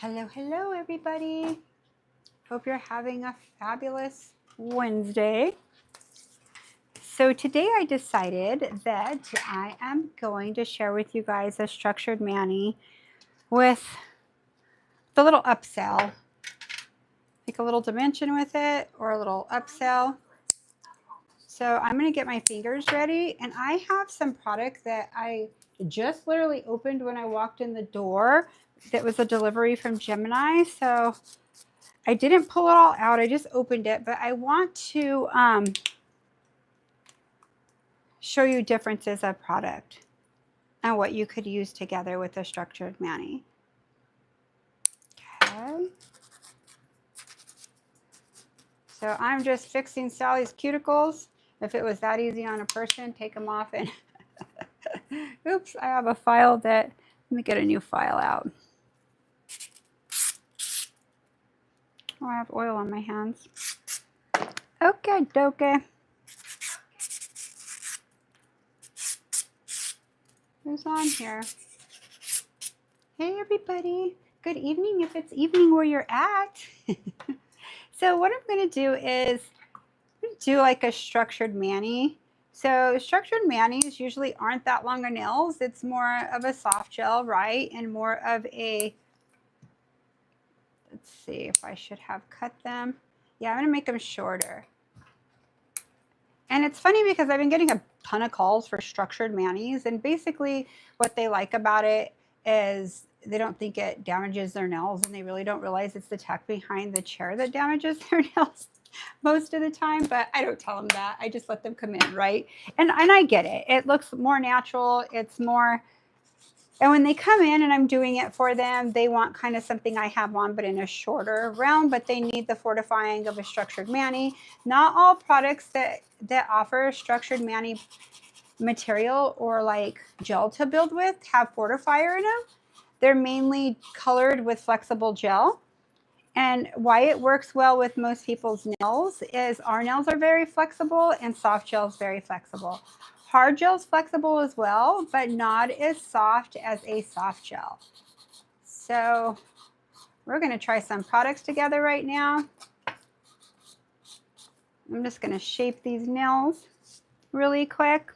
Hello, hello, everybody. Hope you're having a fabulous Wednesday. So today I decided that I am going to share with you guys a structured mani with the little upsell. Like a little dimension with it or a little upsell. So I'm going to get my fingers ready, and I have some product that I just literally opened when I walked in the door. That was a delivery from Gemini. So I didn't pull it all out. I just opened it, but I want to show you differences of product and what you could use together with a structured mani. Okay. So I'm just fixing Sally's cuticles. If it was that easy on a person, take them off and oops, I have a file that, let me get a new file out. Oh, I have oil on my hands. Okay, dokie. Who's on here? Hey, everybody. Good evening if it's evening where you're at. So what I'm going to do is do like a structured mani. So structured manis usually aren't that long of nails. It's more of a soft gel, right? And more of a, let's see if I should have cut them. Yeah, I'm going to make them shorter. And it's funny because I've been getting a ton of calls for structured manis, and basically what they like about it is they don't think it damages their nails, and they really don't realize it's the tech behind the chair that damages their nails most of the time. But I don't tell them that. I just let them come in, right? And I get it. It looks more natural. It's more, and when they come in and I'm doing it for them, they want kind of something I have on, but in a shorter round, but they need the fortifying of a structured mani. Not all products that offer structured mani material or like gel to build with have fortifier in them. They're mainly colored with flexible gel. And why it works well with most people's nails is our nails are very flexible and soft gel is very flexible. Hard gel is flexible as well, but not as soft as a soft gel. So we're going to try some products together right now. I'm just going to shape these nails really quick.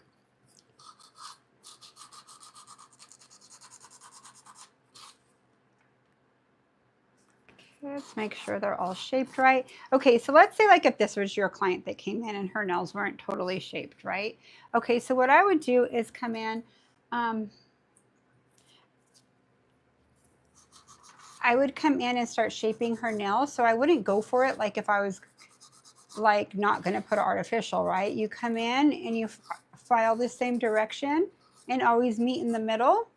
Let's make sure they're all shaped right. Okay, so let's say like if this was your client that came in and her nails weren't totally shaped, right? Okay, so what I would do is come in, I would come in and start shaping her nails. So I wouldn't go for it like if I was like not going to put artificial, right? You come in and you file the same direction and always meet in the middle.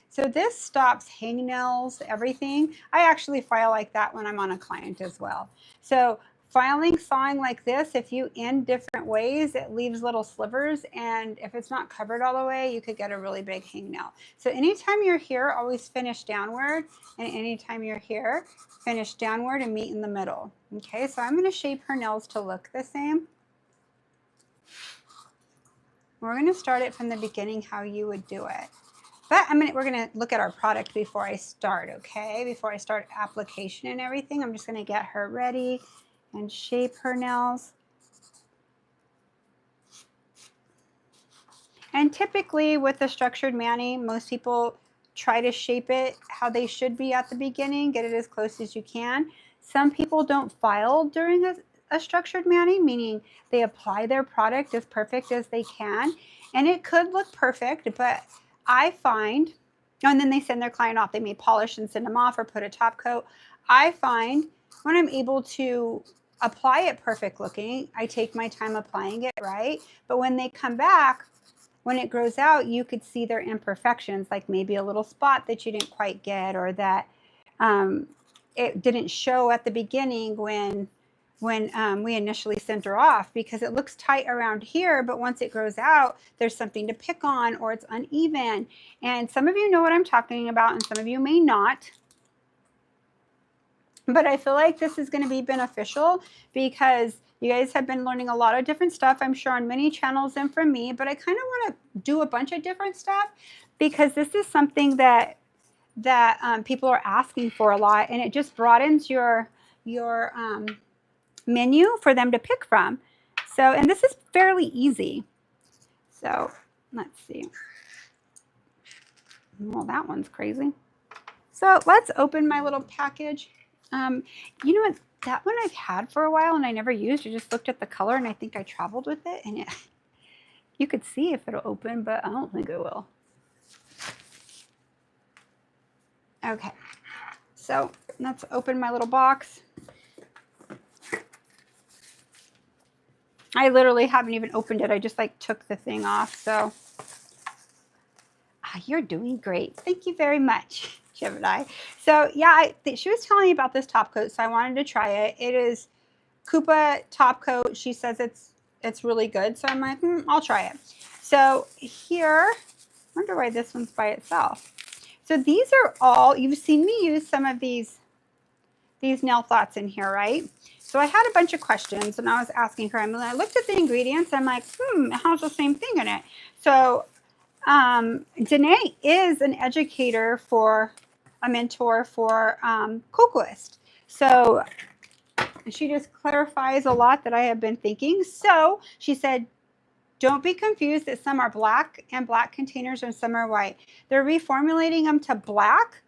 So this stops hangnails, everything. I actually file like that when I'm on a client as well. So filing, sawing like this, if you end different ways, it leaves little slivers. And if it's not covered all the way, you could get a really big hangnail. So anytime you're here, always finish downward. And anytime you're here, finish downward and meet in the middle. Okay, so I'm going to shape her nails to look the same. We're going to start it from the beginning how you would do it. But we're going to look at our product before I start, okay? Before I start application and everything, I'm just going to get her ready and shape her nails. And typically with a structured mani, most people try to shape it how they should be at the beginning, get it as close as you can. Some people don't file during a structured mani, meaning they apply their product as perfect as they can. And it could look perfect, but I find, and then they send their client off. They may polish and send them off or put a top coat. I find when I'm able to apply it perfect looking, I take my time applying it, right? But when they come back, when it grows out, you could see their imperfections, like maybe a little spot that you didn't quite get, or that it didn't show at the beginning when we initially sent her off, because it looks tight around here, but once it grows out, there's something to pick on or it's uneven. And some of you know what I'm talking about and some of you may not. But I feel like this is going to be beneficial because you guys have been learning a lot of different stuff, I'm sure, on many channels and from me, but I kind of want to do a bunch of different stuff because this is something that that people are asking for a lot, and it just broadens your menu for them to pick from. So, and this is fairly easy. So let's see. Well, that one's crazy. So let's open my little package. You know what? That one I've had for a while and I never used. I just looked at the color and I think I traveled with it, and you could see if it'll open, but I don't think it will. Okay, so let's open my little box. I literally haven't even opened it. I just like took the thing off. So you're doing great. Thank you very much, Gemini. So yeah, she was telling me about this top coat, so I wanted to try it. It is Kupa top coat. She says it's really good. So I'm like, I'll try it. So here, I wonder why this one's by itself. So these are all, you've seen me use some of these nail thoughts in here, right? So I had a bunch of questions and I was asking her, and I looked at the ingredients, I'm like, it has the same thing in it. So Danae is an educator a mentor for Kokoist. So she just clarifies a lot that I have been thinking. So she said, don't be confused that some are black and black containers and some are white. They're reformulating them to black.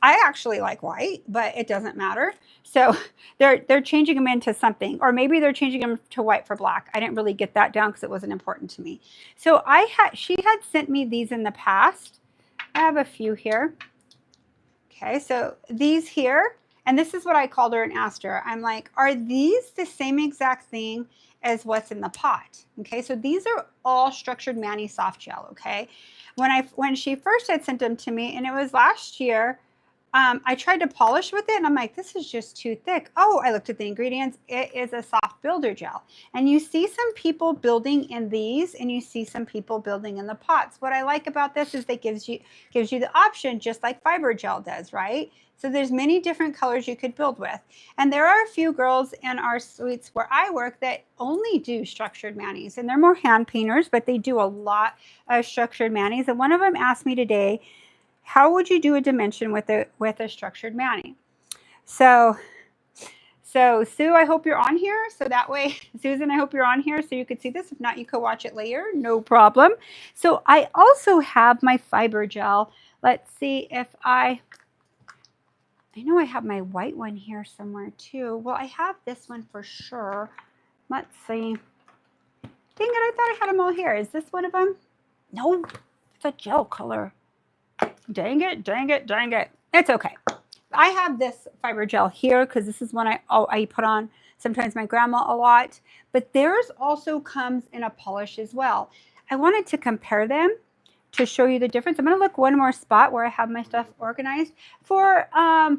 I actually like white, but it doesn't matter. So they're changing them into something, or maybe they're changing them to white for black. I didn't really get that down because it wasn't important to me. So she had sent me these in the past. I have a few here. Okay, so these here, and this is what I called her and asked her. I'm like, are these the same exact thing as what's in the pot? Okay, so these are all structured Manny soft gel. Okay, when she first had sent them to me, and it was last year, I tried to polish with it and I'm like, this is just too thick. Oh, I looked at the ingredients. It is a soft builder gel. And you see some people building in these and you see some people building in the pots. What I like about this is it gives you the option, just like fiber gel does, right? So there's many different colors you could build with. And there are a few girls in our suites where I work that only do structured manis, and they're more hand painters, but they do a lot of structured manis. And one of them asked me today, how would you do a dimension with a structured Manny? So Sue, I hope you're on here. So that way, Susan, I hope you're on here so you could see this. If not, you could watch it later. No problem. So I also have my fiber gel. Let's see if I know I have my white one here somewhere too. Well, I have this one for sure. Let's see. Dang it, I thought I had them all here. Is this one of them? No, it's a gel color. Dang it, dang it, dang it. It's okay. I have this fiber gel here because this is one I put on sometimes my grandma a lot. But theirs also comes in a polish as well. I wanted to compare them to show you the difference. I'm going to look one more spot where I have my stuff organized for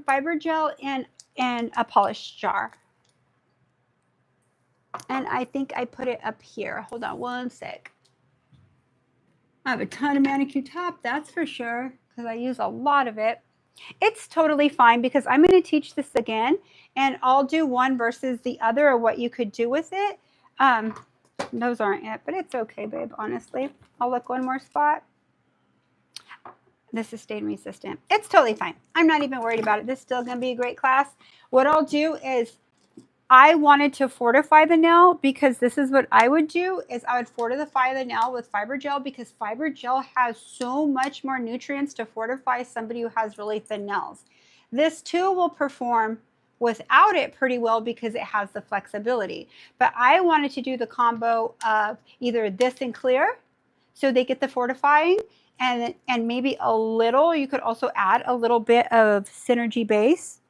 fiber gel in a polish jar. And I think I put it up here. Hold on one sec. I have a ton of manicure top, that's for sure, because I use a lot of it. It's totally fine because I'm going to teach this again, and I'll do one versus the other, or what you could do with it. Those aren't it, but it's okay, babe, honestly. I'll look one more spot. This is stain resistant. It's totally fine. I'm not even worried about it. This is still going to be a great class. What I'll do is, I wanted to fortify the nail, because this is what I would do, is I would fortify the nail with fiber gel, because fiber gel has so much more nutrients to fortify somebody who has really thin nails. This too will perform without it pretty well because it has the flexibility. But I wanted to do the combo of either this and clear, so they get the fortifying, and maybe a little, you could also add a little bit of Synergy base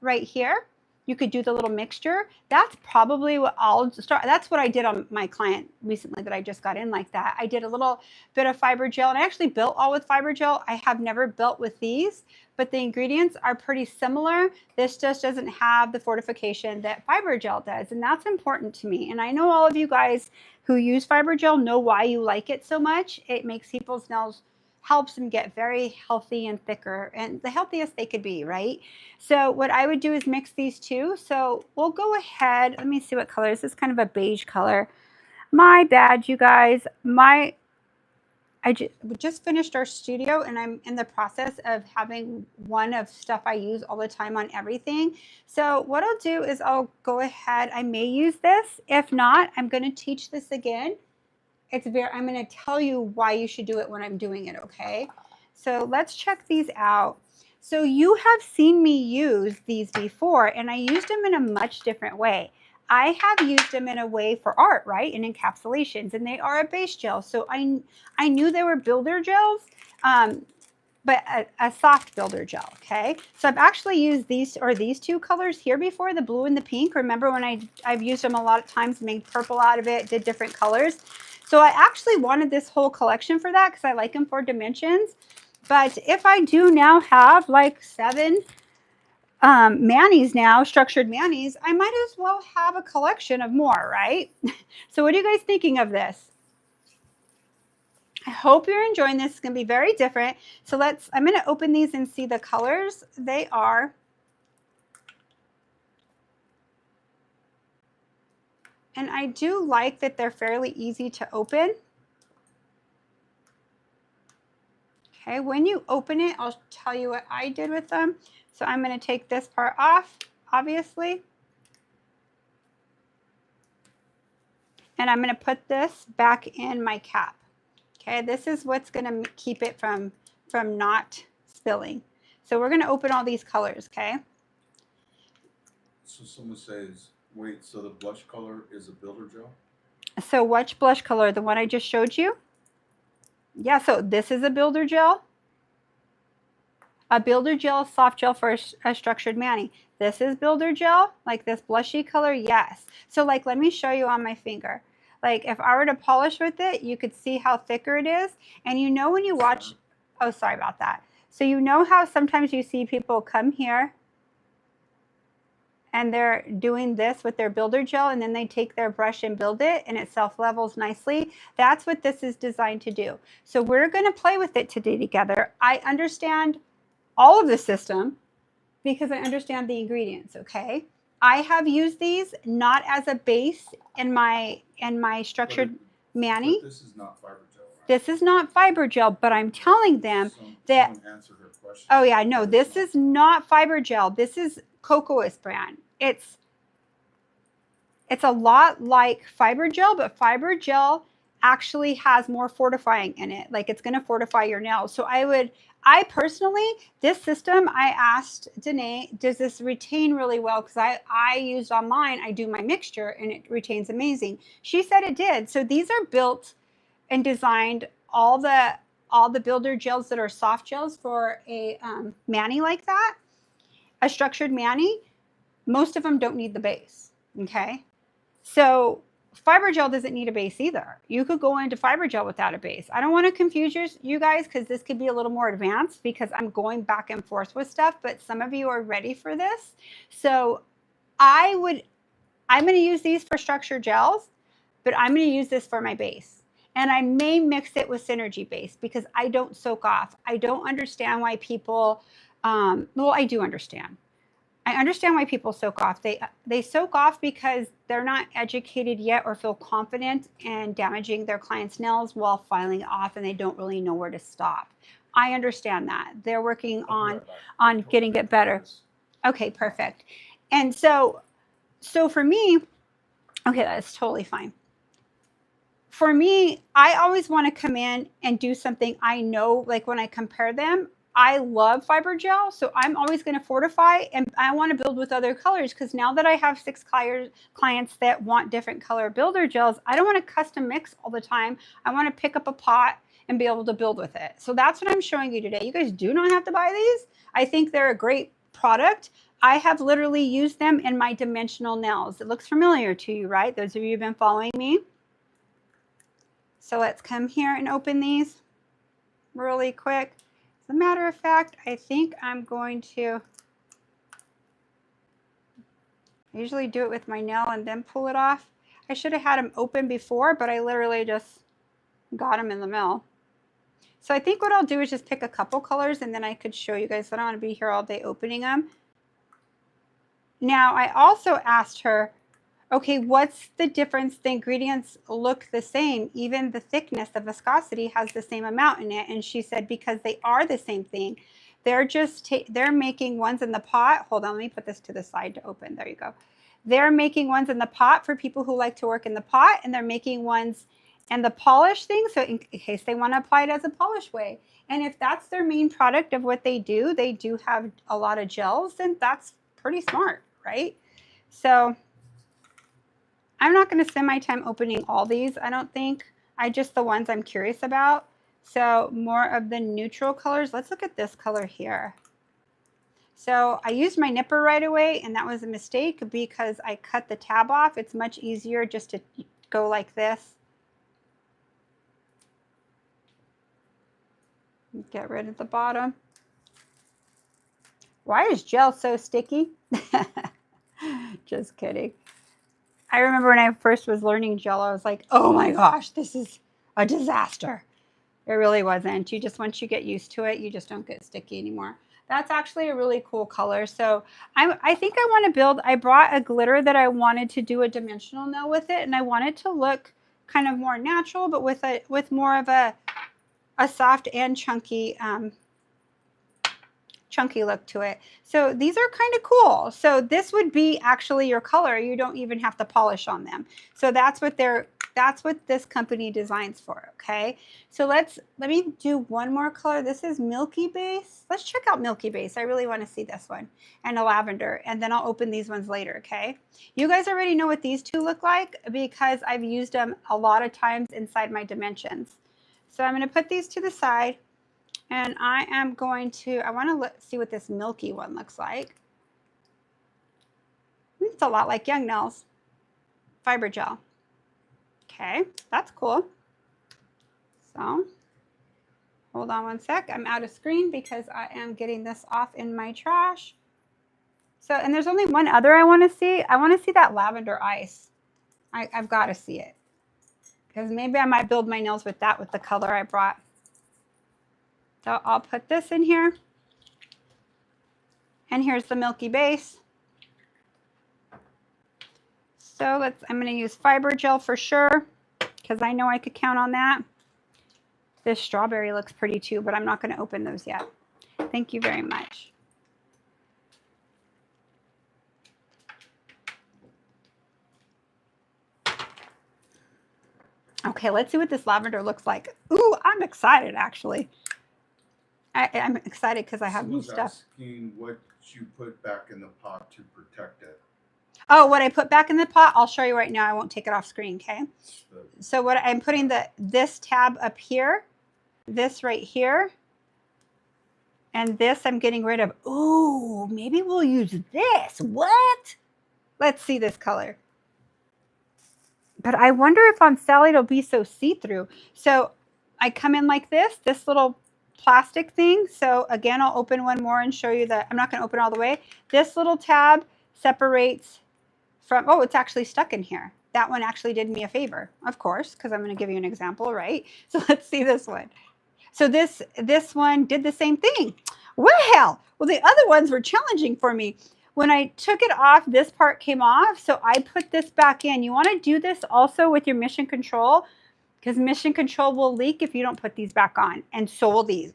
right here. You could do the little mixture. That's probably what I'll start. That's what I did on my client recently that I just got in like that. I did a little bit of fiber gel, and I actually built all with fiber gel. I have never built with these, but the ingredients are pretty similar. This just doesn't have the fortification that fiber gel does, and that's important to me. And I know all of you guys who use fiber gel know why you like it so much. It makes people's nails, helps them get very healthy and thicker, and the healthiest they could be, right? So what I would do is mix these two. So we'll go ahead. Let me see what color. This is kind of a beige color. My bad, you guys. I just finished our studio, and I'm in the process of having one of stuff I use all the time on everything. So what I'll do is I'll go ahead. I may use this. If not, I'm going to teach this again. I'm going to tell you why you should do it when I'm doing it, okay? So let's check these out. So you have seen me use these before, and I used them in a much different way. I have used them in a way for art, right? In encapsulations, and they are a base gel. So I knew they were builder gels, but a soft builder gel, okay? So I've actually used these two colors here before, the blue and the pink. Remember when I've used them a lot of times, made purple out of it, did different colors. So I actually wanted this whole collection for that because I like them for dimensions. But if I do now have like 7 mannies now, structured mannies, I might as well have a collection of more, right? So what are you guys thinking of this? I hope you're enjoying this. It's going to be very different. So I'm going to open these and see the colors. They are and I do like that they're fairly easy to open. Okay, when you open it, I'll tell you what I did with them. So I'm going to take this part off, obviously. And I'm going to put this back in my cap. Okay, this is what's going to keep it from not spilling. So we're going to open all these colors, okay? So someone says, wait, so the blush color is a builder gel? So which blush color? The one I just showed you? Yeah, so this is a builder gel. A builder gel, soft gel for a structured mani. This is builder gel, like this blushy color, yes. So like, let me show you on my finger. Like if I were to polish with it, you could see how thicker it is. And you know when you watch, oh, sorry about that. So you know how sometimes you see people come here and they're doing this with their builder gel, and then they take their brush and build it, and it self-levels nicely. That's what this is designed to do. So we're gonna play with it today together. I understand all of the system because I understand the ingredients, okay? I have used these not as a base in my structured mani. But this is not fiber gel, right? This is not fiber gel, but I'm telling them that, someone answered her question. Oh yeah, no, this is not fiber gel. This is Kokoist brand. It's a lot like fiber gel, but fiber gel actually has more fortifying in it. Like it's going to fortify your nails. So I personally, this system, I asked Danae, does this retain really well? Because I used on mine, I do my mixture and it retains amazing. She said it did. So these are built and designed, all the builder gels that are soft gels for a mani like that, a structured mani, most of them don't need the base, okay? So fiber gel doesn't need a base either. You could go into fiber gel without a base. I don't want to confuse you guys because this could be a little more advanced because I'm going back and forth with stuff, but some of you are ready for this. So I'm going to use these for structured gels, but I'm going to use this for my base. And I may mix it with Synergy base because I don't soak off. I don't understand why people, well, I do understand. I understand why people soak off. They soak off because they're not educated yet or feel confident in damaging their clients' nails while filing it off, and they don't really know where to stop. I understand that. They're working on getting it better. Okay, perfect. And so for me, okay, that's totally fine. For me, I always want to come in and do something I know, like when I compare them, I love fiber gel, so I'm always going to fortify, and I want to build with other colors because now that I have 6 clients that want different color builder gels, I don't want to custom mix all the time. I want to pick up a pot and be able to build with it. So that's what I'm showing you today. You guys do not have to buy these. I think they're a great product. I have literally used them in my dimensional nails. It looks familiar to you, right? Those of you who've been following me. So let's come here and open these really quick. As a matter of fact, I think I'm going to usually do it with my nail and then pull it off. I should have had them open before, but I literally just got them in the mail. So I think what I'll do is just pick a couple colors and then I could show you guys. I don't want to be here all day opening them. Now, I also asked her, Okay, what's the difference? The ingredients look the same. Even the thickness, the viscosity has the same amount in it. And she said, because they are the same thing, they're just, they're making ones in the pot. Hold on, let me put this to the side to open. There you go. They're making ones in the pot for people who like to work in the pot, and they're making ones in the polish thing. So in case they want to apply it as a polish way. And if that's their main product of what they do have a lot of gels, then that's pretty smart, right? So I'm not going to spend my time opening all these, I don't think. Just the ones I'm curious about. So more of the neutral colors. Let's look at this color here. So I used my nipper right away, and that was a mistake because I cut the tab off. It's much easier just to go like this. Get rid of the bottom. Why is gel so sticky? Just kidding. I remember when I first was learning gel, I was like, oh my gosh, this is a disaster. It really wasn't. Once you get used to it, you just don't get sticky anymore. That's actually a really cool color. So I think I want to build, I brought a glitter that I wanted to do a dimensional nail with it, and I want it to look kind of more natural, but with more of a soft and chunky look to it. So these are kind of cool. So this would be actually your color. You don't even have to polish on them. So that's what this company designs for. Okay. So let me do one more color. This is Milky Base. Let's check out Milky Base. I really want to see this one, and a lavender, and then I'll open these ones later. Okay. You guys already know what these two look like because I've used them a lot of times inside my dimensions. So I'm going to put these to the side. And I want to see what this Milky one looks like. It's a lot like Young Nails fiber gel. Okay, that's cool. So hold on one sec. I'm out of screen because I am getting this off in my trash. So, and there's only one other I want to see. I want to see that lavender ice. I've got to see it because maybe I might build my nails with that, with the color I brought. So I'll put this in here. And here's the Milky Base. So I'm going to use fiber gel for sure, because I know I could count on that. This strawberry looks pretty too, but I'm not going to open those yet. Thank you very much. Okay, let's see what this lavender looks like. Ooh, I'm excited actually. I'm excited because I have new stuff. Asking what you put back in the pot to protect it. Oh, what I put back in the pot, I'll show you right now. I won't take it off screen, okay? So what I'm putting this tab up here, this right here, and this I'm getting rid of. Ooh, maybe we'll use this. What? Let's see this color. But I wonder if on Sally it'll be so see-through. So I come in like this little plastic thing. So again, I'll open one more and show you that I'm not going to open all the way. This little tab separates from, oh, it's actually stuck in here. That one actually did me a favor, of course, because I'm going to give you an example, right? So let's see this one. So this one did the same thing. Well, the other ones were challenging for me. When I took it off, this part came off. So I put this back in. You want to do this also with your Mission Control, because Mission Control will leak if you don't put these back on. And so will these.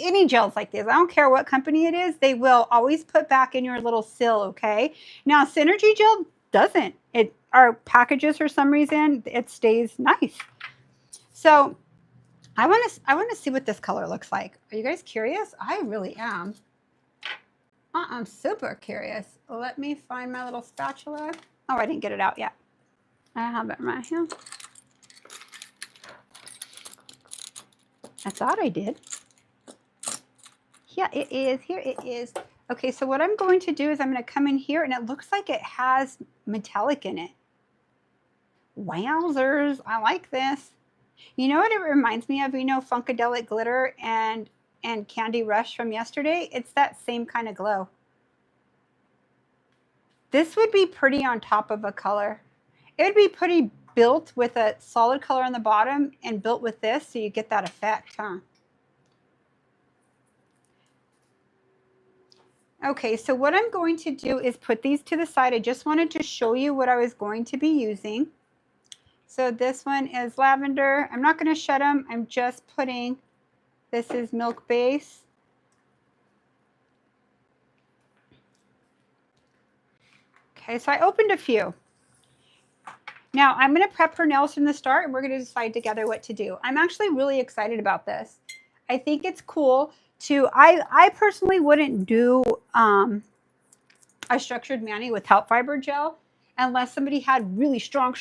Any gels like this, I don't care what company it is, they will always put back in your little seal, okay? Now, Synergy Gel doesn't. Our packages, for some reason, it stays nice. So I want to see what this color looks like. Are you guys curious? I really am. I'm super curious. Let me find my little spatula. Oh, I didn't get it out yet. I have it right here. I thought I did. Yeah, it is. Here it is. Okay, so what I'm going to do is I'm going to come in here, and it looks like it has metallic in it. Wowzers, I like this. You know what it reminds me of? You know Funkadelic Glitter and Candy Rush from yesterday? It's that same kind of glow. This would be pretty on top of a color. It would be pretty built with a solid color on the bottom and built with this, so you get that effect, huh? Okay, so what I'm going to do is put these to the side. I just wanted to show you what I was going to be using. So this one is lavender. I'm not going to shed them. I'm just putting, this is milk base. Okay, so I opened a few. Now I'm going to prep her nails from the start and we're going to decide together what to do. I'm actually really excited about this. I think it's cool to, I personally wouldn't do a structured mani without fiber gel unless somebody had really strong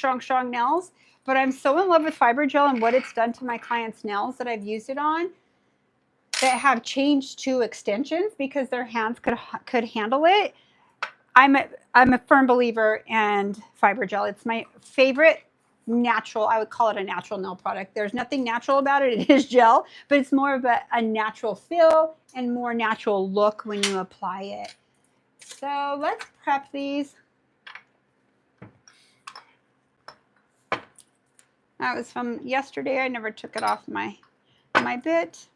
nails. But I'm so in love with fiber gel and what it's done to my clients' nails that I've used it on that have changed to extensions because their hands could handle it. I'm a firm believer in fiber gel. It's my favorite natural, I would call it a natural nail product. There's nothing natural about it. It is gel, but it's more of a natural feel and more natural look when you apply it. So let's prep these. That was from yesterday. I never took it off my bit.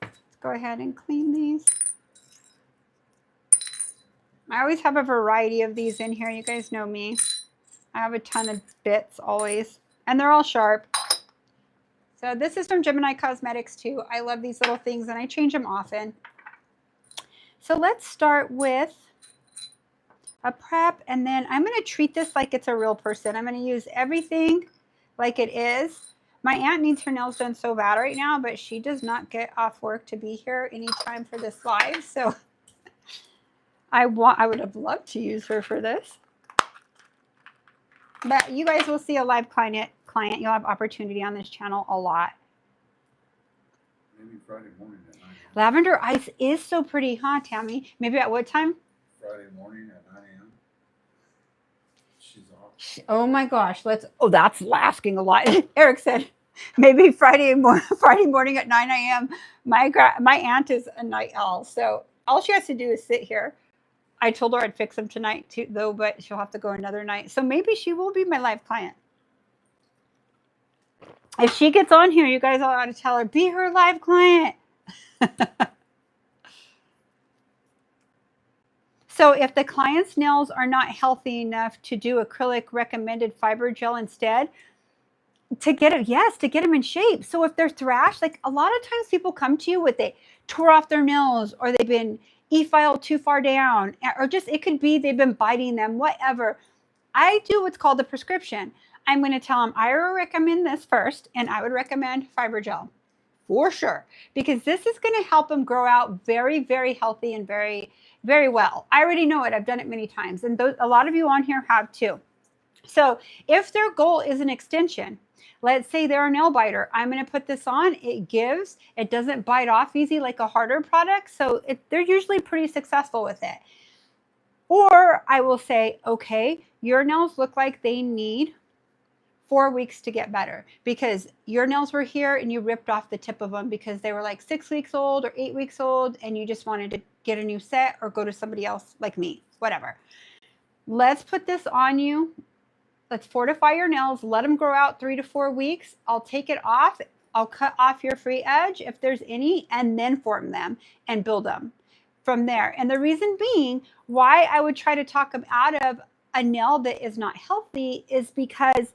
Let's go ahead and clean these. I always have a variety of these in here. You guys know me. I have a ton of bits always, and they're all sharp. So this is from Gemini Cosmetics too. I love these little things and I change them often. So let's start with a prep, and then I'm going to treat this like it's a real person. I'm going to use everything like it is. My aunt needs her nails done so bad right now, but she does not get off work to be here anytime for this live. So I would have loved to use her for this. But you guys will see a live client. You'll have opportunity on this channel a lot. Maybe Friday morning at 9 a.m. Lavender ice is so pretty, huh, Tammy? Maybe at what time? Friday morning at 9 a.m. She's off. Oh my gosh, oh, that's asking a lot. Eric said, maybe Friday morning at 9 a.m. My aunt is a night owl, so all she has to do is sit here. I told her I'd fix them tonight too, though, but she'll have to go another night. So maybe she will be my live client. If she gets on here, you guys all ought to tell her, be her live client. So if the client's nails are not healthy enough to do acrylic recommended fiber gel instead, to get them in shape. So if they're thrashed, like a lot of times people come to you with they tore off their nails or they've been e-filed too far down, or just it could be they've been biting them, whatever. I do what's called the prescription. I'm going to tell them I recommend this first, and I would recommend fiber gel for sure, because this is going to help them grow out very, very healthy and very, very well. I already know it. I've done it many times, and a lot of you on here have too. So if their goal is an extension, let's say they're a nail biter, I'm going to put this on. It doesn't bite off easy like a harder product. So they're usually pretty successful with it. Or I will say, okay, your nails look like they need 4 weeks to get better because your nails were here and you ripped off the tip of them because they were like 6 weeks old or 8 weeks old and you just wanted to get a new set or go to somebody else like me, whatever. Let's put this on you. Let's fortify your nails. Let them grow out 3 to 4 weeks. I'll take it off. I'll cut off your free edge if there's any, and then form them and build them from there. And the reason being why I would try to talk them out of a nail that is not healthy is because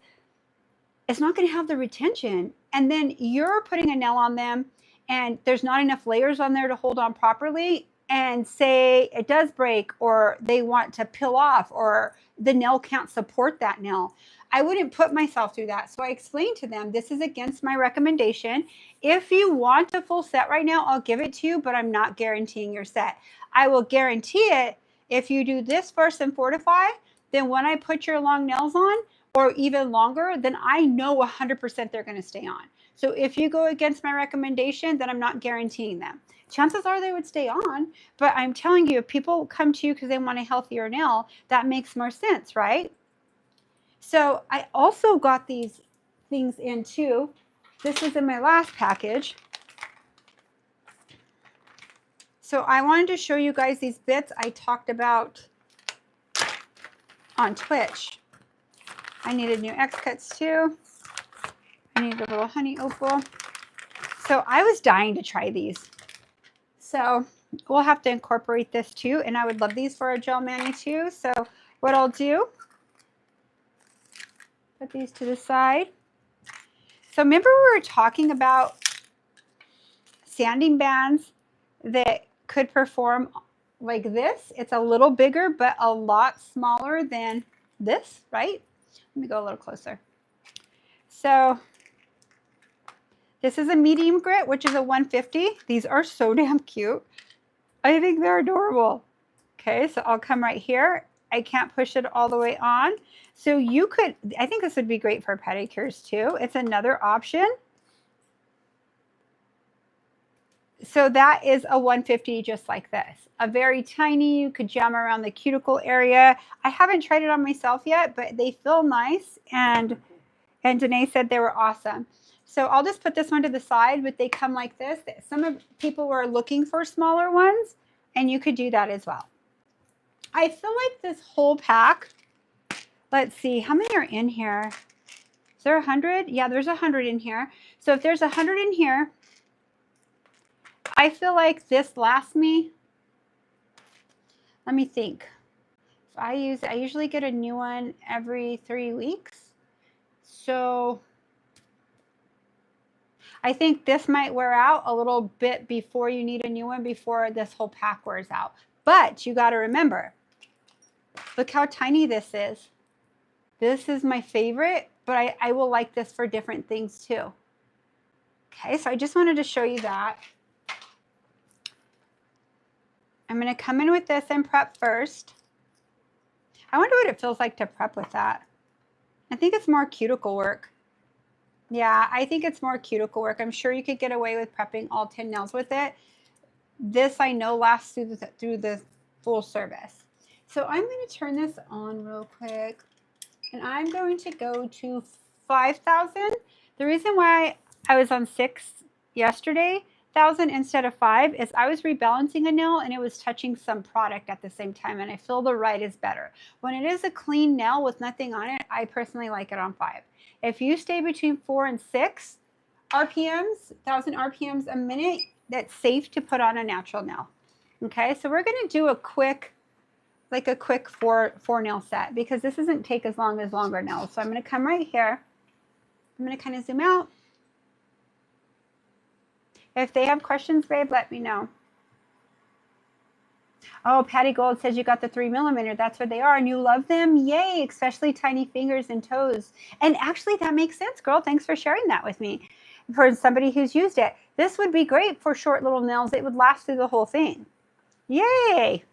it's not going to have the retention. And then you're putting a nail on them and there's not enough layers on there to hold on properly. And say it does break or they want to peel off or the nail can't support that nail. I wouldn't put myself through that. So I explained to them, this is against my recommendation. If you want a full set right now, I'll give it to you, but I'm not guaranteeing your set. I will guarantee it if you do this first and fortify, then when I put your long nails on or even longer, then I know 100% they're going to stay on. So if you go against my recommendation, then I'm not guaranteeing them. Chances are they would stay on, but I'm telling you, if people come to you because they want a healthier nail, that makes more sense, right? So I also got these things in too. This was in my last package. So I wanted to show you guys these bits I talked about on Twitch. I needed new X-cuts too. I needed a little honey opal. So I was dying to try these. So we'll have to incorporate this too. And I would love these for a gel mani too. So what I'll do, put these to the side. So remember we were talking about sanding bands that could perform like this. It's a little bigger, but a lot smaller than this, right? Let me go a little closer. So this is a medium grit, which is a 150. These are so damn cute. I think they're adorable. Okay, so I'll come right here. I can't push it all the way on. So you could, I think this would be great for pedicures too. It's another option. So that is a 150 just like this. A very tiny, you could jam around the cuticle area. I haven't tried it on myself yet, but they feel nice. And Danae said they were awesome. So I'll just put this one to the side, but they come like this. Some of people were looking for smaller ones, and you could do that as well. I feel like this whole pack, let's see, how many are in here? Is there 100? Yeah, there's 100 in here. So if there's 100 in here, I feel like this lasts me, let me think. If I usually get a new one every 3 weeks. So I think this might wear out a little bit before you need a new one, before this whole pack wears out. But you got to remember, look how tiny this is. This is my favorite, but I will like this for different things too. Okay, so I just wanted to show you that. I'm going to come in with this and prep first. I wonder what it feels like to prep with that. I think it's more cuticle work. Yeah, I think it's more cuticle work. I'm sure you could get away with prepping all 10 nails with it. This I know lasts through the full service. So I'm going to turn this on real quick. And I'm going to go to 5,000. The reason why I was on 6,000 instead of 5 is I was rebalancing a nail and it was touching some product at the same time, and I feel the right is better. When it is a clean nail with nothing on it, I personally like it on 5. If you stay between 4 and 6 RPMs, 1,000 RPMs a minute, that's safe to put on a natural nail. Okay, so we're going to do a quick four nail set, because this doesn't take as long as longer nails. So I'm going to come right here. I'm going to kind of zoom out. If they have questions, babe, let me know. Oh, Patty Gold says you got the 3mm. That's what they are, and you love them. Yay, especially tiny fingers and toes. And actually, that makes sense, girl. Thanks for sharing that with me. For somebody who's used it, this would be great for short little nails. It would last through the whole thing. Yay.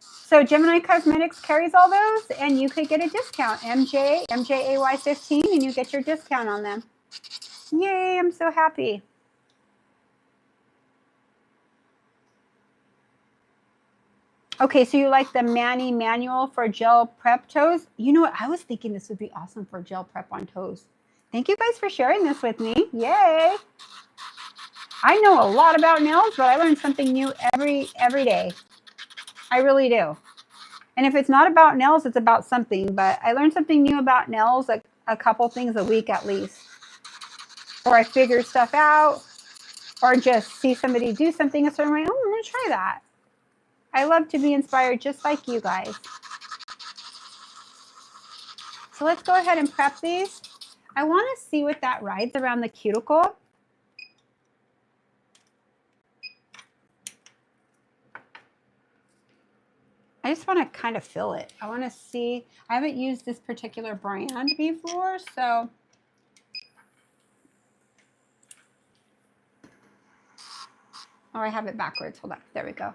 So Gemini Cosmetics carries all those, and you could get a discount. MJAY15, and you get your discount on them. Yay, I'm so happy. Okay, so you like the Manny manual for gel prep toes? You know what? I was thinking this would be awesome for gel prep on toes. Thank you guys for sharing this with me. Yay. I know a lot about nails, but I learn something new every day. I really do. And if it's not about nails, it's about something. But I learn something new about nails like a couple things a week at least. Or I figure stuff out, or just see somebody do something a certain way. Oh, I'm going to try that. I love to be inspired just like you guys. So let's go ahead and prep these. I want to see what that rides around the cuticle. I just want to kind of feel it. I want to see. I haven't used this particular brand before, so. Oh, I have it backwards. Hold on. There we go.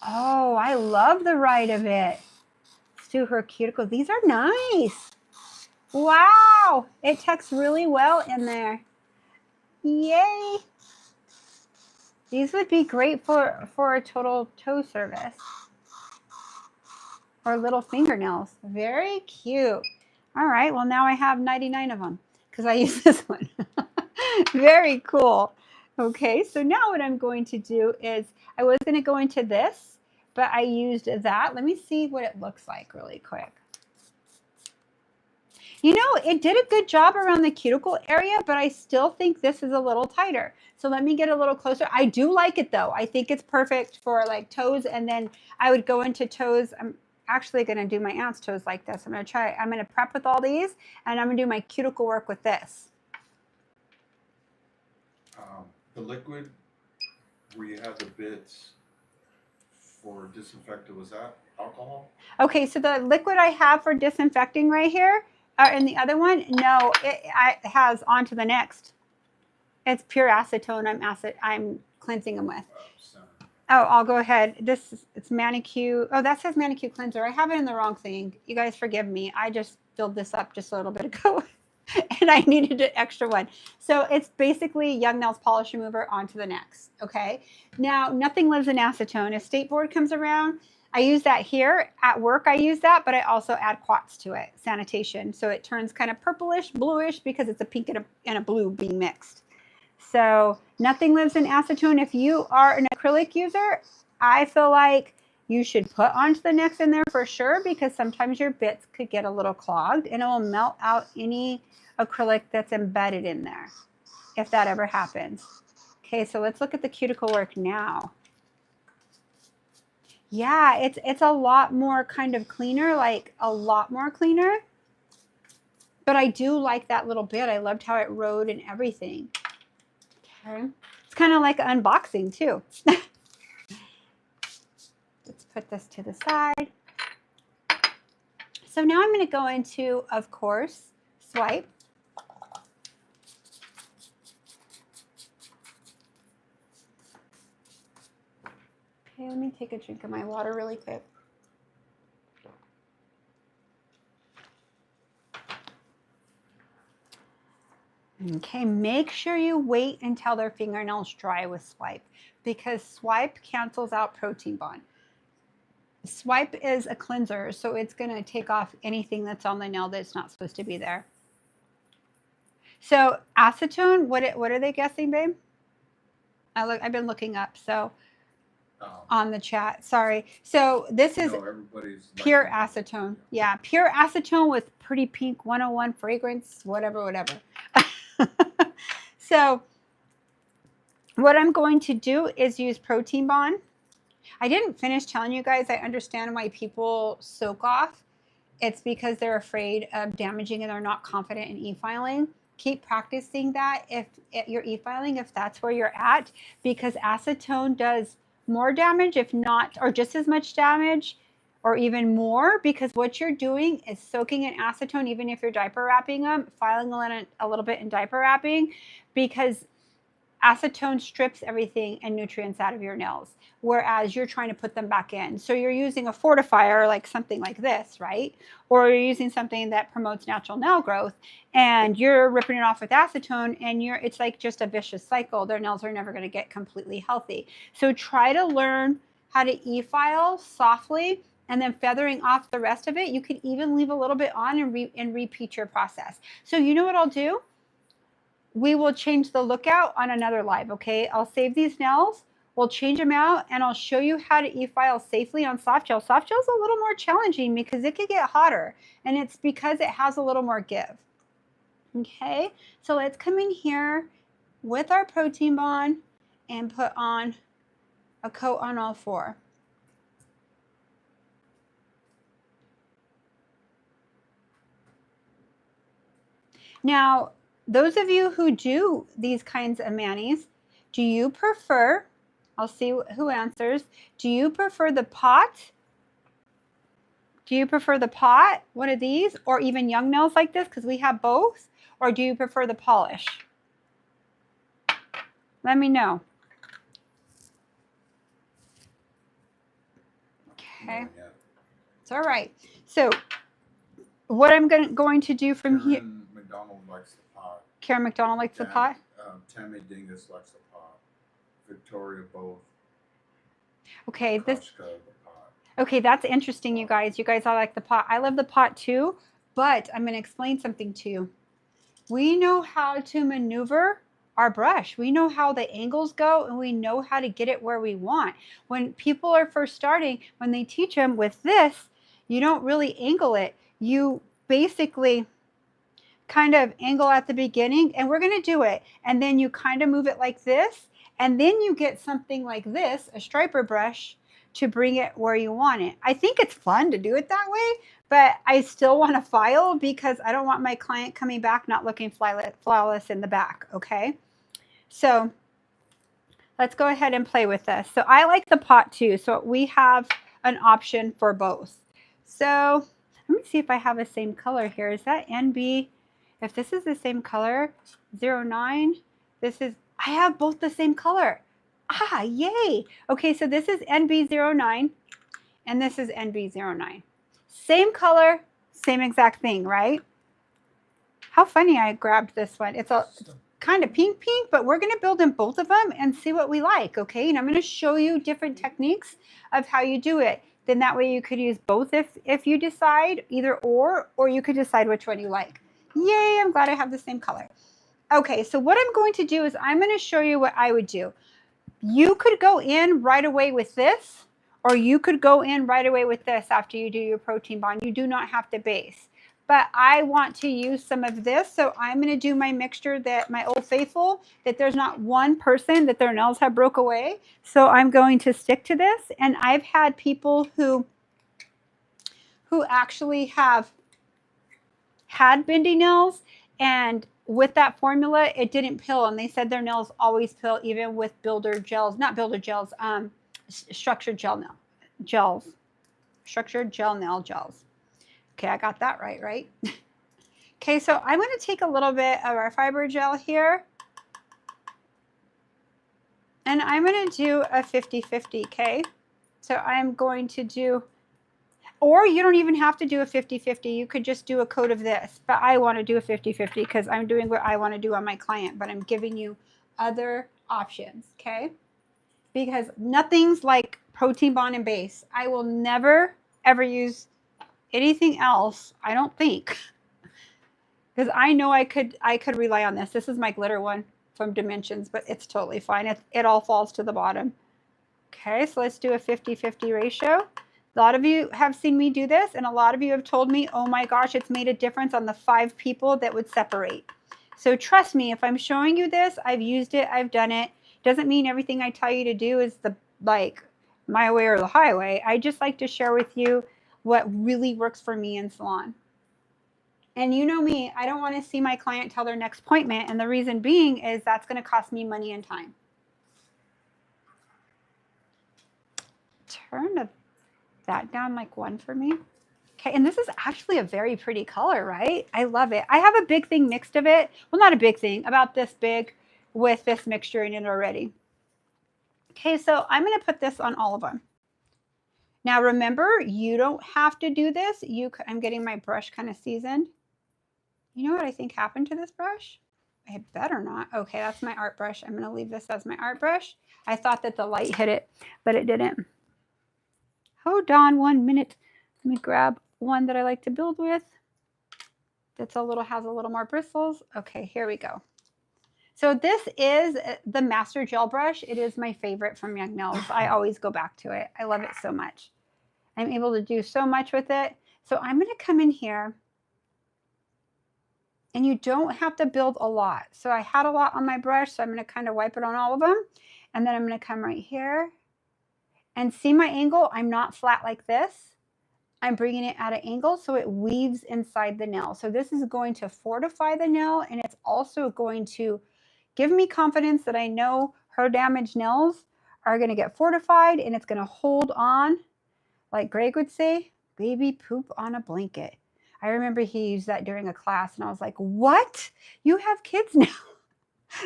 Oh, I love the ride of it. Let's do her cuticle. These are nice. Wow. It tucks really well in there. Yay. These would be great for a total toe service. Or little fingernails. Very cute. All right. Well, now I have 99 of them because I use this one. Very cool. Okay. So now what I'm going to do is I was going to go into this, but I used that. Let me see what it looks like really quick. You know, it did a good job around the cuticle area, but I still think this is a little tighter. So let me get a little closer. I do like it though. I think it's perfect for like toes, and then I would go into toes. I'm actually going to do my aunt's toes like this. I'm going to prep with all these, and I'm going to do my cuticle work with this. The liquid where you have the bits for disinfectant, was that alcohol? Okay, so the liquid I have for disinfecting right here, and the other one, no, it has on to the next. It's pure acetone. I'm cleansing them with. Oh, I'll go ahead. It's Manicure. Oh, that says Manicure cleanser. I have it in the wrong thing. You guys forgive me. I just filled this up just a little bit ago, and I needed an extra one. So it's basically Young Nails polish remover onto the next. Okay. Now nothing lives in acetone. If state board comes around, I use that here at work. I use that, but I also add quartz to it, Sanitation. So it turns kind of purplish, bluish because it's a pink and a blue being mixed. So nothing lives in acetone. If you are an acrylic user, I feel like you should put onto the next in there for sure, because sometimes your bits could get a little clogged and it will melt out any acrylic that's embedded in there, if that ever happens. Okay, so let's look at the cuticle work now. Yeah, it's a lot more kind of cleaner, like a lot more cleaner. But I do like that little bit. I loved how it rode and everything. Okay. It's kind of like unboxing too. Let's put this to the side. So now I'm going to go into, of course, swipe. Okay, let me take a drink of my water really quick. Okay, make sure you wait until their fingernails dry with swipe, because swipe cancels out protein bond. Swipe is a cleanser, so it's going to take off anything that's on the nail that's not supposed to be there. So acetone, what are they guessing, babe? I've been looking up, so on the chat. Sorry. So this is pure acetone. Yeah, pure acetone with pretty pink 101 fragrance, whatever. So what I'm going to do is use protein bond. I didn't finish telling you guys, I understand why people soak off. It's because they're afraid of damaging and they're not confident in e-filing. Keep practicing that if you're e-filing, if that's where you're at, because acetone does more damage, if not, or just as much damage, or even more, because what you're doing is soaking in acetone, even if you're diaper wrapping them, filing a little bit in diaper wrapping, because acetone strips everything and nutrients out of your nails, whereas you're trying to put them back in. So you're using a fortifier, like something like this, right? Or you're using something that promotes natural nail growth, and you're ripping it off with acetone, and it's like just a vicious cycle. Their nails are never going to get completely healthy. So try to learn how to e-file softly, and then feathering off the rest of it. You can even leave a little bit on and repeat your process. So you know what I'll do? We will change the lookout on another live, okay? I'll save these nails, we'll change them out, and I'll show you how to e-file safely on soft gel. Soft gel is a little more challenging because it could get hotter, and it's because it has a little more give. Okay, so let's come in here with our protein bond and put on a coat on all four. Now, those of you who do these kinds of manis, do you prefer, I'll see who answers, do you prefer the pot? Do you prefer the pot, one of these, or even young nails like this, because we have both, or do you prefer the polish? Let me know. Okay, it's all right. So what I'm going to do from here. McDonald likes the pot. Karen McDonald likes the pot? Tammy Dingus likes the pot. Victoria both. Okay, Koshka, the pot. Okay, that's interesting, you guys. You guys all like the pot. I love the pot too, but I'm going to explain something to you. We know how to maneuver our brush. We know how the angles go, and we know how to get it where we want. When people are first starting, when they teach them with this, you don't really angle it. You basically kind of angle at the beginning, and we're going to do it. And then you kind of move it like this, and then you get something like this, a striper brush, to bring it where you want it. I think it's fun to do it that way, but I still want to file because I don't want my client coming back not looking flawless in the back, okay? So let's go ahead and play with this. So I like the pot too, so we have an option for both. So let me see if I have the same color here. Is that NB? If this is the same color, 09, I have both the same color. Ah, yay. Okay, so this is NB09 and this is NB09. Same color, same exact thing, right? How funny I grabbed this one. It's a kind of pink, but we're going to build in both of them and see what we like, okay? And I'm going to show you different techniques of how you do it. Then that way you could use both if you decide, either or you could decide which one you like. Yay, I'm glad I have the same color. Okay, so what I'm going to do is I'm going to show you what I would do. You could go in right away with this, or you could go in right away with this after you do your protein bond. You do not have to base. But I want to use some of this, so I'm going to do my mixture that my Old Faithful, that there's not one person that their nails have broke away. So I'm going to stick to this, and I've had people who actually have had bendy nails, and with that formula, it didn't pill, and they said their nails always pill, even with builder gels, not builder gels, structured gel nail gels, structured gel nail gels. Okay, I got that right? Okay, so I'm going to take a little bit of our fiber gel here, and I'm going to do a 50-50, okay? So I'm going to do, or you don't even have to do a 50-50. You could just do a coat of this, but I want to do a 50-50 because I'm doing what I want to do on my client, but I'm giving you other options, okay? Because nothing's like protein bond and base. I will never, ever use anything else, I don't think, because I know I could rely on this. This is my glitter one from Dimensions, but it's totally fine. It all falls to the bottom. Okay, so let's do a 50-50 ratio. A lot of you have seen me do this, and a lot of you have told me, oh my gosh, it's made a difference on the 5 people that would separate. So trust me, if I'm showing you this, I've used it, I've done it. Doesn't mean everything I tell you to do is my way or the highway. I just like to share with you what really works for me in salon. And you know me, I don't want to see my client till their next appointment, and the reason being is that's going to cost me money and time. Turn that down like 1 for me. Okay, and this is actually a very pretty color, right? I love it. I have a big thing mixed of it. Well, not a big thing, about this big with this mixture in it already. Okay, so I'm going to put this on all of them. Now remember, you don't have to do this. I'm getting my brush kind of seasoned. You know what I think happened to this brush? I better not. Okay, that's my art brush. I'm going to leave this as my art brush. I thought that the light hit it, but it didn't. Hold on 1 minute. Let me grab one that I like to build with. That's has a little more bristles. Okay, here we go. So this is the Master Gel Brush. It is my favorite from Young Nails. I always go back to it. I love it so much. I'm able to do so much with it. So I'm going to come in here, and you don't have to build a lot. So I had a lot on my brush, so I'm going to kind of wipe it on all of them. And then I'm going to come right here. And see my angle? I'm not flat like this. I'm bringing it at an angle so it weaves inside the nail. So this is going to fortify the nail, and it's also going to give me confidence that I know her damaged nails are going to get fortified, and it's going to hold on, like Greg would say, baby poop on a blanket. I remember he used that during a class, and I was like, what? You have kids now?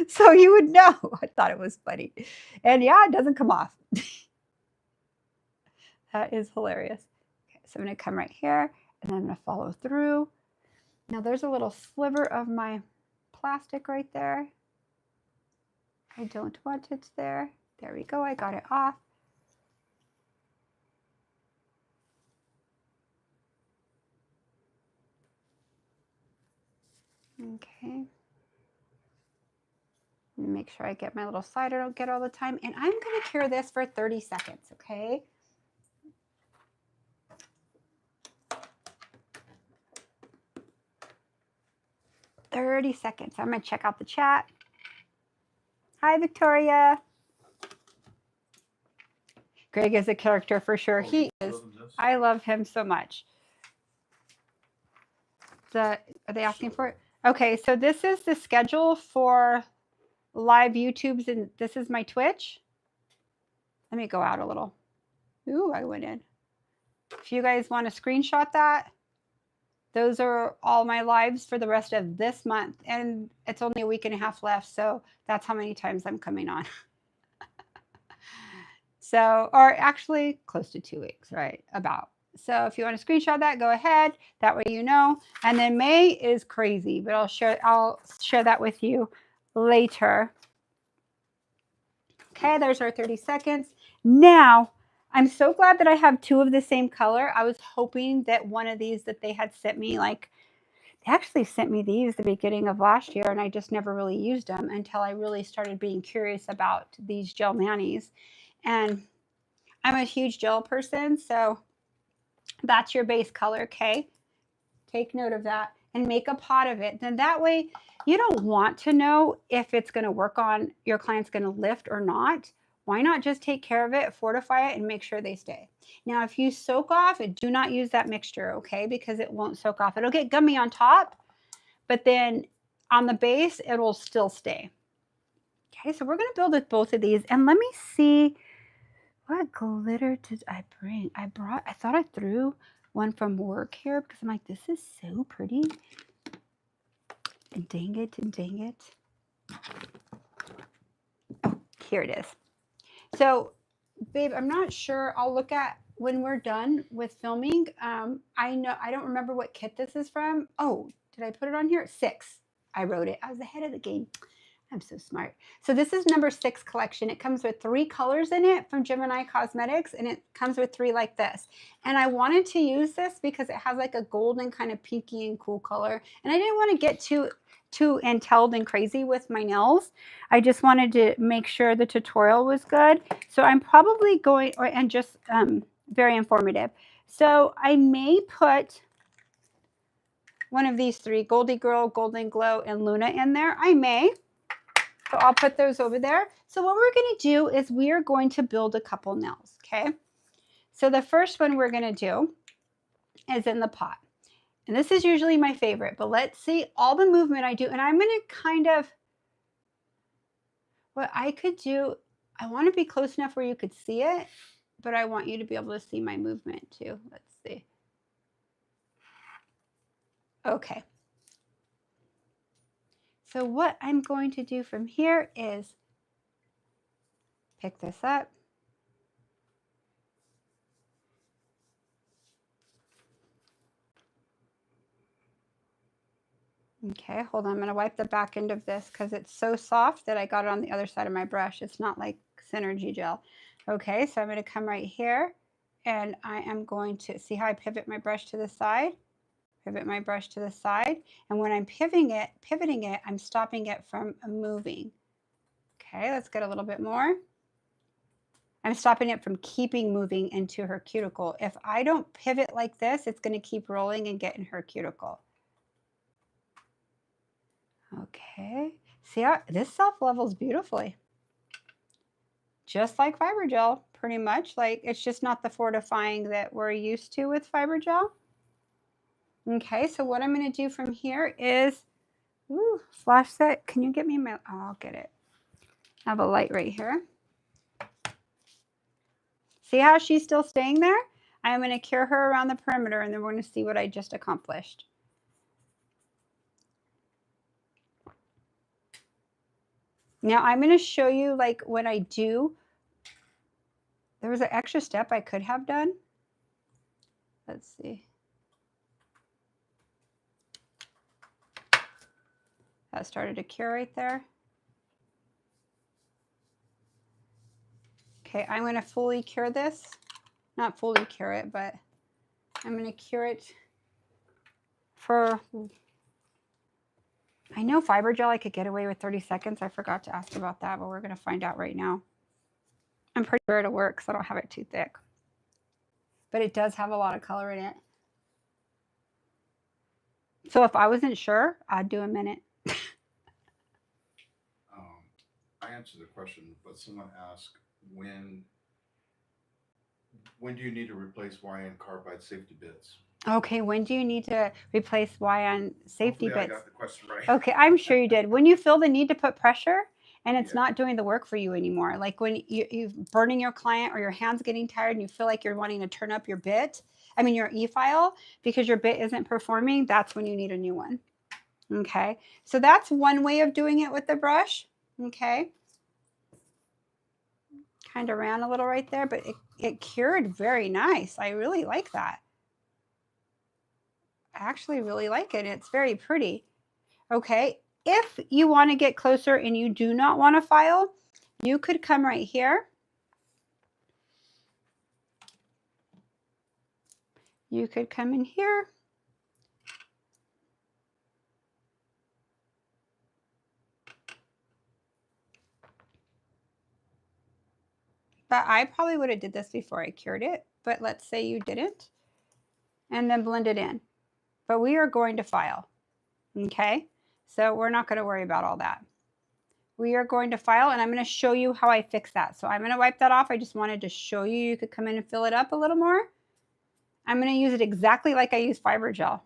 So you would know. I thought it was funny. And yeah, it doesn't come off. That is hilarious. Okay, so I'm going to come right here, and then I'm going to follow through. Now there's a little sliver of my plastic right there. I don't want it there. There we go. I got it off. Okay. Make sure I get my little slider, don't get all the time. And I'm going to cure this for 30 seconds, okay? 30 seconds. I'm going to check out the chat. Hi, Victoria. Greg is a character for sure. He is. I love him so much. Are they asking for it? Okay, so this is the schedule for live YouTubes, and this is my Twitch. Let me go out a little. Ooh, I went in. If you guys want to screenshot that, those are all my lives for the rest of this month. And it's only a week and a half left, so that's how many times I'm coming on. So, or actually close to 2 weeks, right? About. So if you want to screenshot that, go ahead. That way you know. And then May is crazy, but I'll share that with you later. Okay, there's our 30 seconds. Now, I'm so glad that I have 2 of the same color. I was hoping that one of these that they had sent me, like, they actually sent me these the beginning of last year, and I just never really used them until I really started being curious about these gel manis. And I'm a huge gel person, so that's your base color, okay? Take note of that and make a pot of it. Then that way you don't want to know if it's going to work on your client's going to lift or not. Why not just take care of it, fortify it, and make sure they stay? Now, if you soak off, do not use that mixture, okay? Because it won't soak off. It'll get gummy on top, but then on the base, it will still stay. Okay, so we're going to build with both of these. And let me see. What glitter did I bring? I thought I threw one from work here because I'm like, this is so pretty. And dang it, and dang it. Oh, here it is. So, babe, I'm not sure. I'll look at when we're done with filming. I don't remember what kit this is from. Oh, did I put it on here? 6. I wrote it. I was ahead of the game. I'm so smart. So this is number 6 collection. It comes with 3 colors in it from Gemini Cosmetics, and it comes with 3 like this. And I wanted to use this because it has like a golden kind of pinky and cool color. And I didn't want to get too intelligent and crazy with my nails. I just wanted to make sure the tutorial was good. So I'm probably going, and just very informative. So I may put one of these 3, Goldie Girl, Golden Glow, and Luna in there. I may. So I'll put those over there. So what we're going to do is we are going to build a couple nails, okay? So the first one we're going to do is in the pot. And this is usually my favorite, but let's see all the movement I do. And I'm going to kind of, what I could do, I want to be close enough where you could see it, but I want you to be able to see my movement too. Let's see. Okay. So what I'm going to do from here is pick this up. Okay, hold on. I'm going to wipe the back end of this because it's so soft that I got it on the other side of my brush. It's not like Synergy gel. Okay, so I'm going to come right here, and I am going to see how I pivot my brush to the side. Pivot my brush to the side, and when I'm pivoting it, I'm stopping it from moving. Okay, let's get a little bit more. I'm stopping it from keeping moving into her cuticle. If I don't pivot like this, it's going to keep rolling and get in her cuticle. Okay, see how this self-levels beautifully. Just like fiber gel, pretty much. Like, it's just not the fortifying that we're used to with fiber gel. Okay, so what I'm going to do from here is, ooh, flash set. Can you get me my, oh, I'll get it. I have a light right here. See how she's still staying there? I'm going to cure her around the perimeter, and then we're going to see what I just accomplished. Now I'm going to show you, like, when I do, there was an extra step I could have done. Let's see. That started to cure right there. Okay, I'm going to fully cure this. Not fully cure it, but I'm going to cure it for, I know fiber gel I could get away with 30 seconds. I forgot to ask about that, but we're going to find out right now. I'm pretty sure it'll work, so I don't have it too thick. But it does have a lot of color in it. So if I wasn't sure, I'd do a minute. answer the question, but someone asked when do you need to replace YN carbide safety bits? Okay, when do you need to replace YN safety Hopefully bits? I got the question right. Okay, I'm sure you did. When you feel the need to put pressure and it's Yeah. not doing the work for you anymore, like when you're burning your client or your hand's getting tired and you feel like you're wanting to turn up your bit, I mean your e-file, because your bit isn't performing, that's when you need a new one. Okay, so that's one way of doing it with the brush. Okay, kind of ran a little right there, but it cured very nice. I really like that. I actually really like it. It's very pretty. Okay, if you want to get closer and you do not want to file, you could come right here. You could come in here. But I probably would have did this before I cured it, but let's say you didn't. And then blend it in. But we are going to file. Okay, so we're not going to worry about all that. We are going to file, and I'm going to show you how I fix that. So I'm going to wipe that off. I just wanted to show you. You could come in and fill it up a little more. I'm going to use it exactly like I use fiber gel.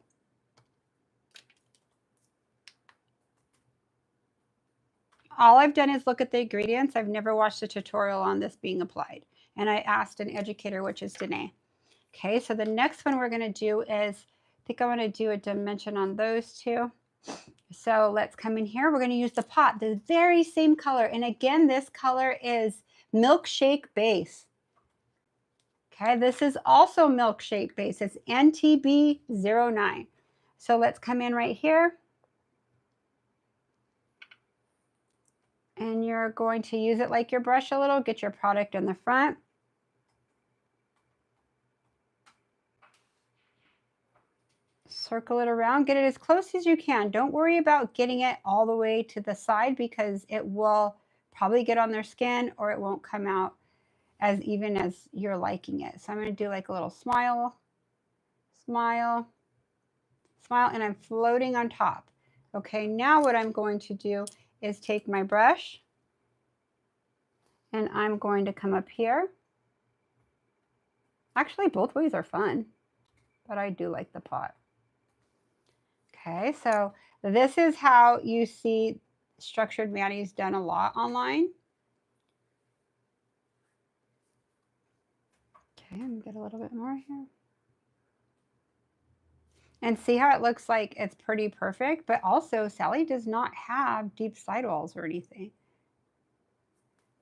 All I've done is look at the ingredients. I've never watched a tutorial on this being applied. And I asked an educator, which is Danae. Okay, so the next one we're going to do is, I think I want to do a dimension on those two. So let's come in here. We're going to use the pot, the very same color. And again, this color is Milkshake base. Okay, this is also Milkshake base. It's NTB09. So let's come in right here. And you're going to use it like your brush a little. Get your product in the front. Circle it around. Get it as close as you can. Don't worry about getting it all the way to the side because it will probably get on their skin or it won't come out as even as you're liking it. So I'm going to do like a little smile, smile, smile, and I'm floating on top. Okay, now what I'm going to do is take my brush and I'm going to come up here. Actually, both ways are fun, but I do like the pot. Okay, so this is how you see structured manis done a lot online. Okay, I'm gonna get a little bit more here. And see how it looks like it's pretty perfect, but also Sally does not have deep sidewalls or anything.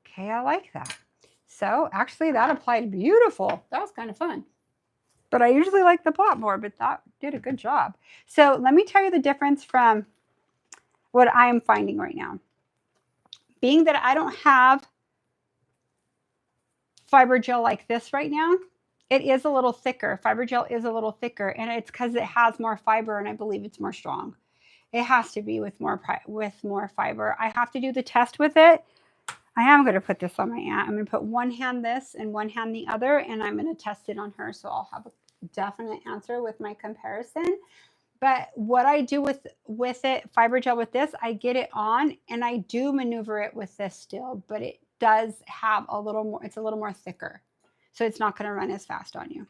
Okay, I like that. So actually that applied beautiful. That was kind of fun. But I usually like the pot more, but that did a good job. So let me tell you the difference from what I'm finding right now. Being that I don't have fiber gel like this right now, it is a little thicker. Fiber gel is a little thicker, and it's because it has more fiber, and I believe it's more strong. It has to be with more fiber. I have to do the test with it. I am going to put this on my aunt. I'm going to put one hand this and one hand the other, and I'm going to test it on her, so I'll have a definite answer with my comparison. But what I do with it, fiber gel with this, I get it on, and I do maneuver it with this still, but it does have a little more, it's a little more thicker. So it's not going to run as fast on you.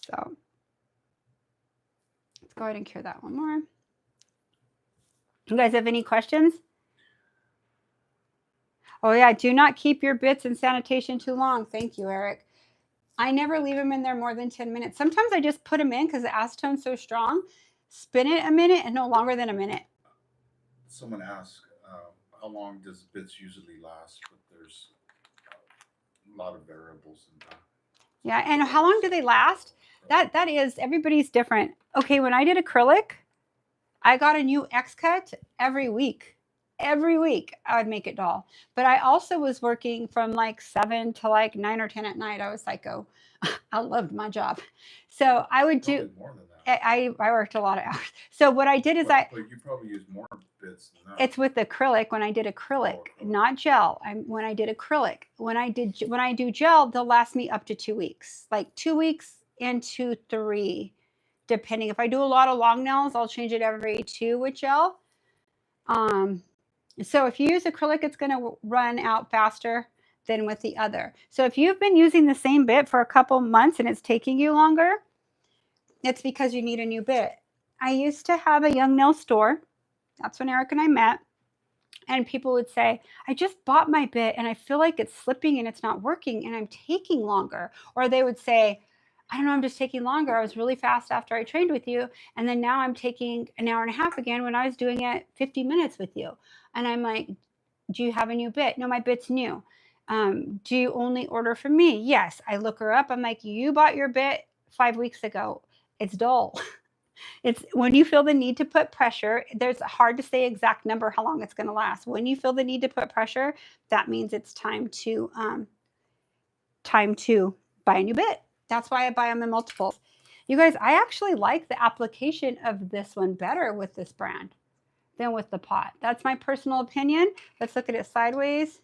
So let's go ahead and cure that one more. You guys have any questions? Oh yeah, do not keep your bits in sanitation too long. Thank you, Eric. I never leave them in there more than 10 minutes. Sometimes I just put them in because the acetone's so strong. Spin it a minute and no longer than a minute. Someone asked, how long does bits usually last? But there's a lot of variables in that. Yeah, and how long do they last? That is, everybody's different. Okay, when I did acrylic, I got a new X-cut every week. Every week I would make it dull. But I also was working from like 7 to like 9 or 10 at night. I was psycho. I loved my job. So I would do more than that. I worked a lot of hours. So what I did is but you probably use more bits than that. It's with acrylic when I did acrylic, not gel. When I did acrylic. When I do gel, they'll last me up to 2 weeks. Like 2 weeks into 3, depending. If I do a lot of long nails, I'll change it every 2 with gel. So if you use acrylic, it's going to run out faster than with the other. So if you've been using the same bit for a couple months and it's taking you longer, it's because you need a new bit. I used to have a young nail store. That's when Eric and I met. And people would say, I just bought my bit and I feel like it's slipping and it's not working and I'm taking longer. Or they would say, I don't know, I'm just taking longer. I was really fast after I trained with you. And then now I'm taking an hour and a half again when I was doing it 50 minutes with you. And I'm like, do you have a new bit? No, my bit's new. Do you only order from me? Yes. I look her up. I'm like, you bought your bit 5 weeks ago. It's dull. It's when you feel the need to put pressure, there's hard to say exact number how long it's going to last. When you feel the need to put pressure, that means it's time to buy a new bit. That's why I buy them in multiples. You guys, I actually like the application of this one better with this brand than with the pot. That's my personal opinion. Let's look at it sideways.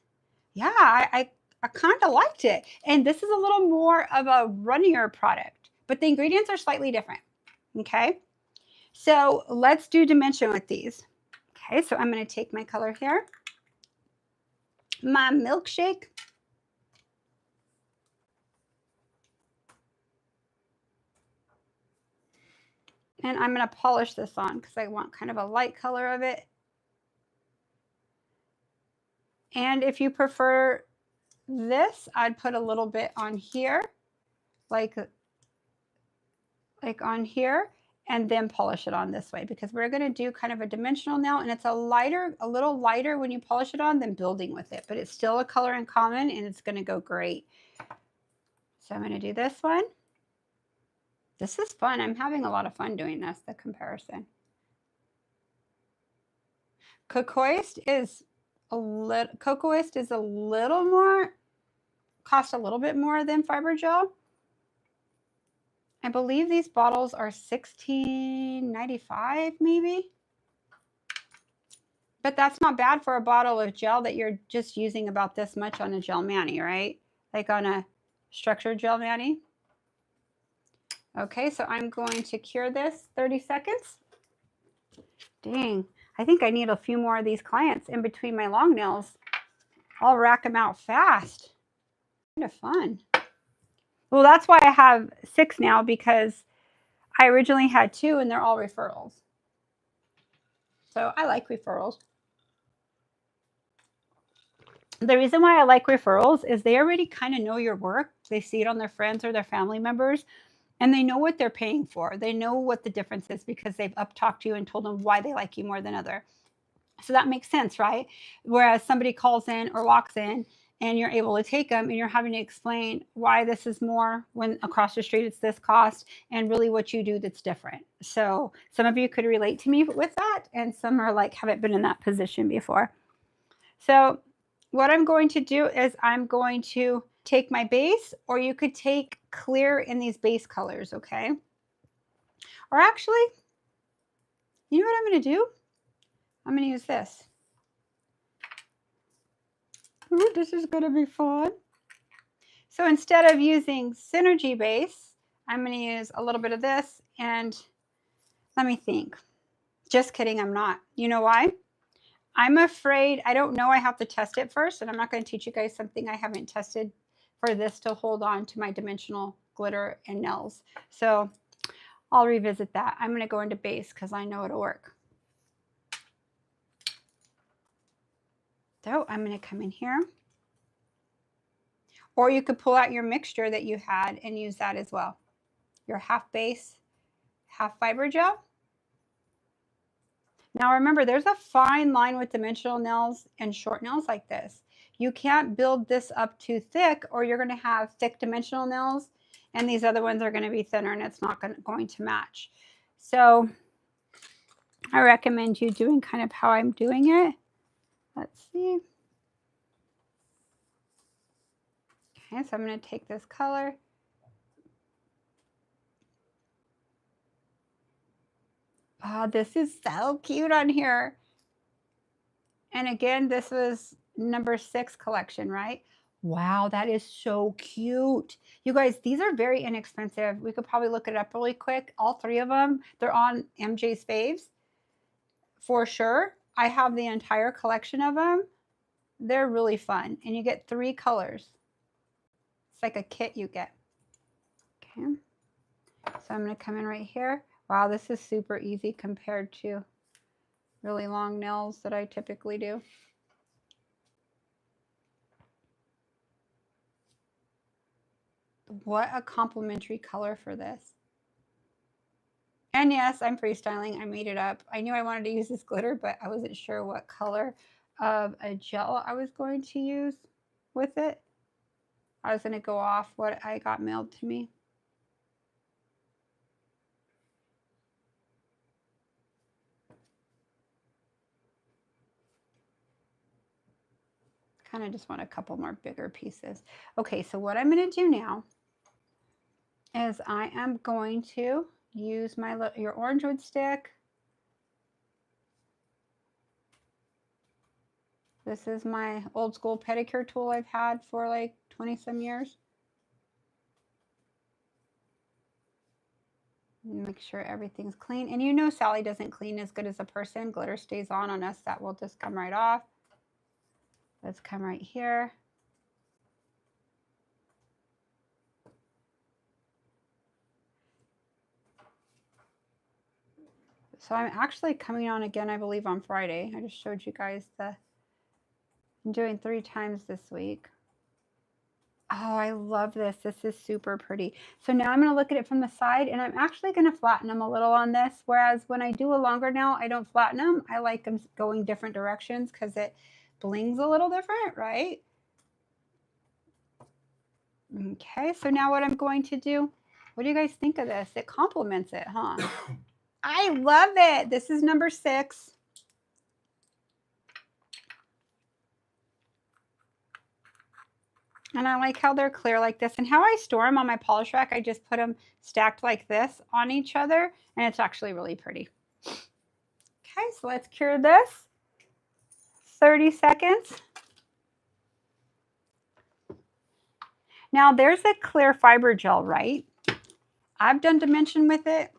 Yeah, I kind of liked it. And this is a little more of a runnier product, but the ingredients are slightly different. Okay. So let's do dimension with these. Okay, so I'm going to take my color here, my Milkshake. And I'm going to polish this on because I want kind of a light color of it. And if you prefer this, I'd put a little bit on here, like on here, and then polish it on this way because we're going to do kind of a dimensional nail, and it's a little lighter when you polish it on than building with it, but it's still a color in common and it's going to go great. So I'm going to do this one. This is fun. I'm having a lot of fun doing this, the comparison. Kokoist is a little more, cost a little bit more than fiber gel. I believe these bottles are $16.95 maybe. But that's not bad for a bottle of gel that you're just using about this much on a gel mani, right? Like on a structured gel mani. Okay, so I'm going to cure this 30 seconds. Dang, I think I need a few more of these clients in between my long nails. I'll rack them out fast. Kind of fun. Well, that's why I have 6 now, because I originally had 2 and they're all referrals. So I like referrals. The reason why I like referrals is they already kind of know your work. They see it on their friends or their family members, and they know what they're paying for. They know what the difference is because they've up-talked you and told them why they like you more than other. So that makes sense, right? Whereas somebody calls in or walks in and you're able to take them and you're having to explain why this is more when across the street it's this cost and really what you do that's different. So some of you could relate to me with that, and some are like, haven't been in that position before. So what I'm going to do is I'm going to take my base, or you could take clear in these base colors, okay? Or actually, you know what I'm going to do? I'm going to use this. Ooh, this is going to be fun. So instead of using Synergy base, I'm going to use a little bit of this, and let me think. Just kidding, I'm not. You know why? I'm afraid, I don't know, I have to test it first, and I'm not going to teach you guys something I haven't tested for this to hold on to my dimensional glitter and nails. So I'll revisit that. I'm going to go into base because I know it'll work. So I'm going to come in here. Or you could pull out your mixture that you had and use that as well. Your half base, half fiber gel. Now remember, there's a fine line with dimensional nails and short nails like this. You can't build this up too thick, or you're going to have thick dimensional nails and these other ones are going to be thinner and it's not going to match. So I recommend you doing kind of how I'm doing it. Let's see. Okay, so I'm going to take this color. Oh, this is so cute on here. And again, this was number 6 collection, right? Wow, that is so cute. You guys, these are very inexpensive. We could probably look it up really quick. All 3 of them, they're on Mjay's Faves for sure. I have the entire collection of them. They're really fun. And you get 3 colors. It's like a kit you get. Okay. So I'm going to come in right here. Wow, this is super easy compared to really long nails that I typically do. What a complimentary color for this. And yes, I'm freestyling. I made it up. I knew I wanted to use this glitter, but I wasn't sure what color of a gel I was going to use with it. I was going to go off what I got mailed to me. Kind of just want a couple more bigger pieces. Okay, so what I'm going to do now is I am going to use your orange wood stick. This is my old school pedicure tool I've had for like 20 some years. Make sure everything's clean. And you know Sally doesn't clean as good as a person. Glitter stays on us. That will just come right off. Let's come right here. So I'm actually coming on again, I believe, on Friday. I just showed you guys I'm doing 3 times this week. Oh, I love this. This is super pretty. So now I'm going to look at it from the side, and I'm actually going to flatten them a little on this. Whereas when I do a longer nail, I don't flatten them. I like them going different directions because it blings a little different, right? Okay, so now what I'm going to do, what do you guys think of this? It complements it, huh? I love it. This is number 6. And I like how they're clear like this. And how I store them on my polish rack, I just put them stacked like this on each other. And it's actually really pretty. Okay, so let's cure this. 30 seconds. Now there's a clear fiber gel, right? I've done dimension with it.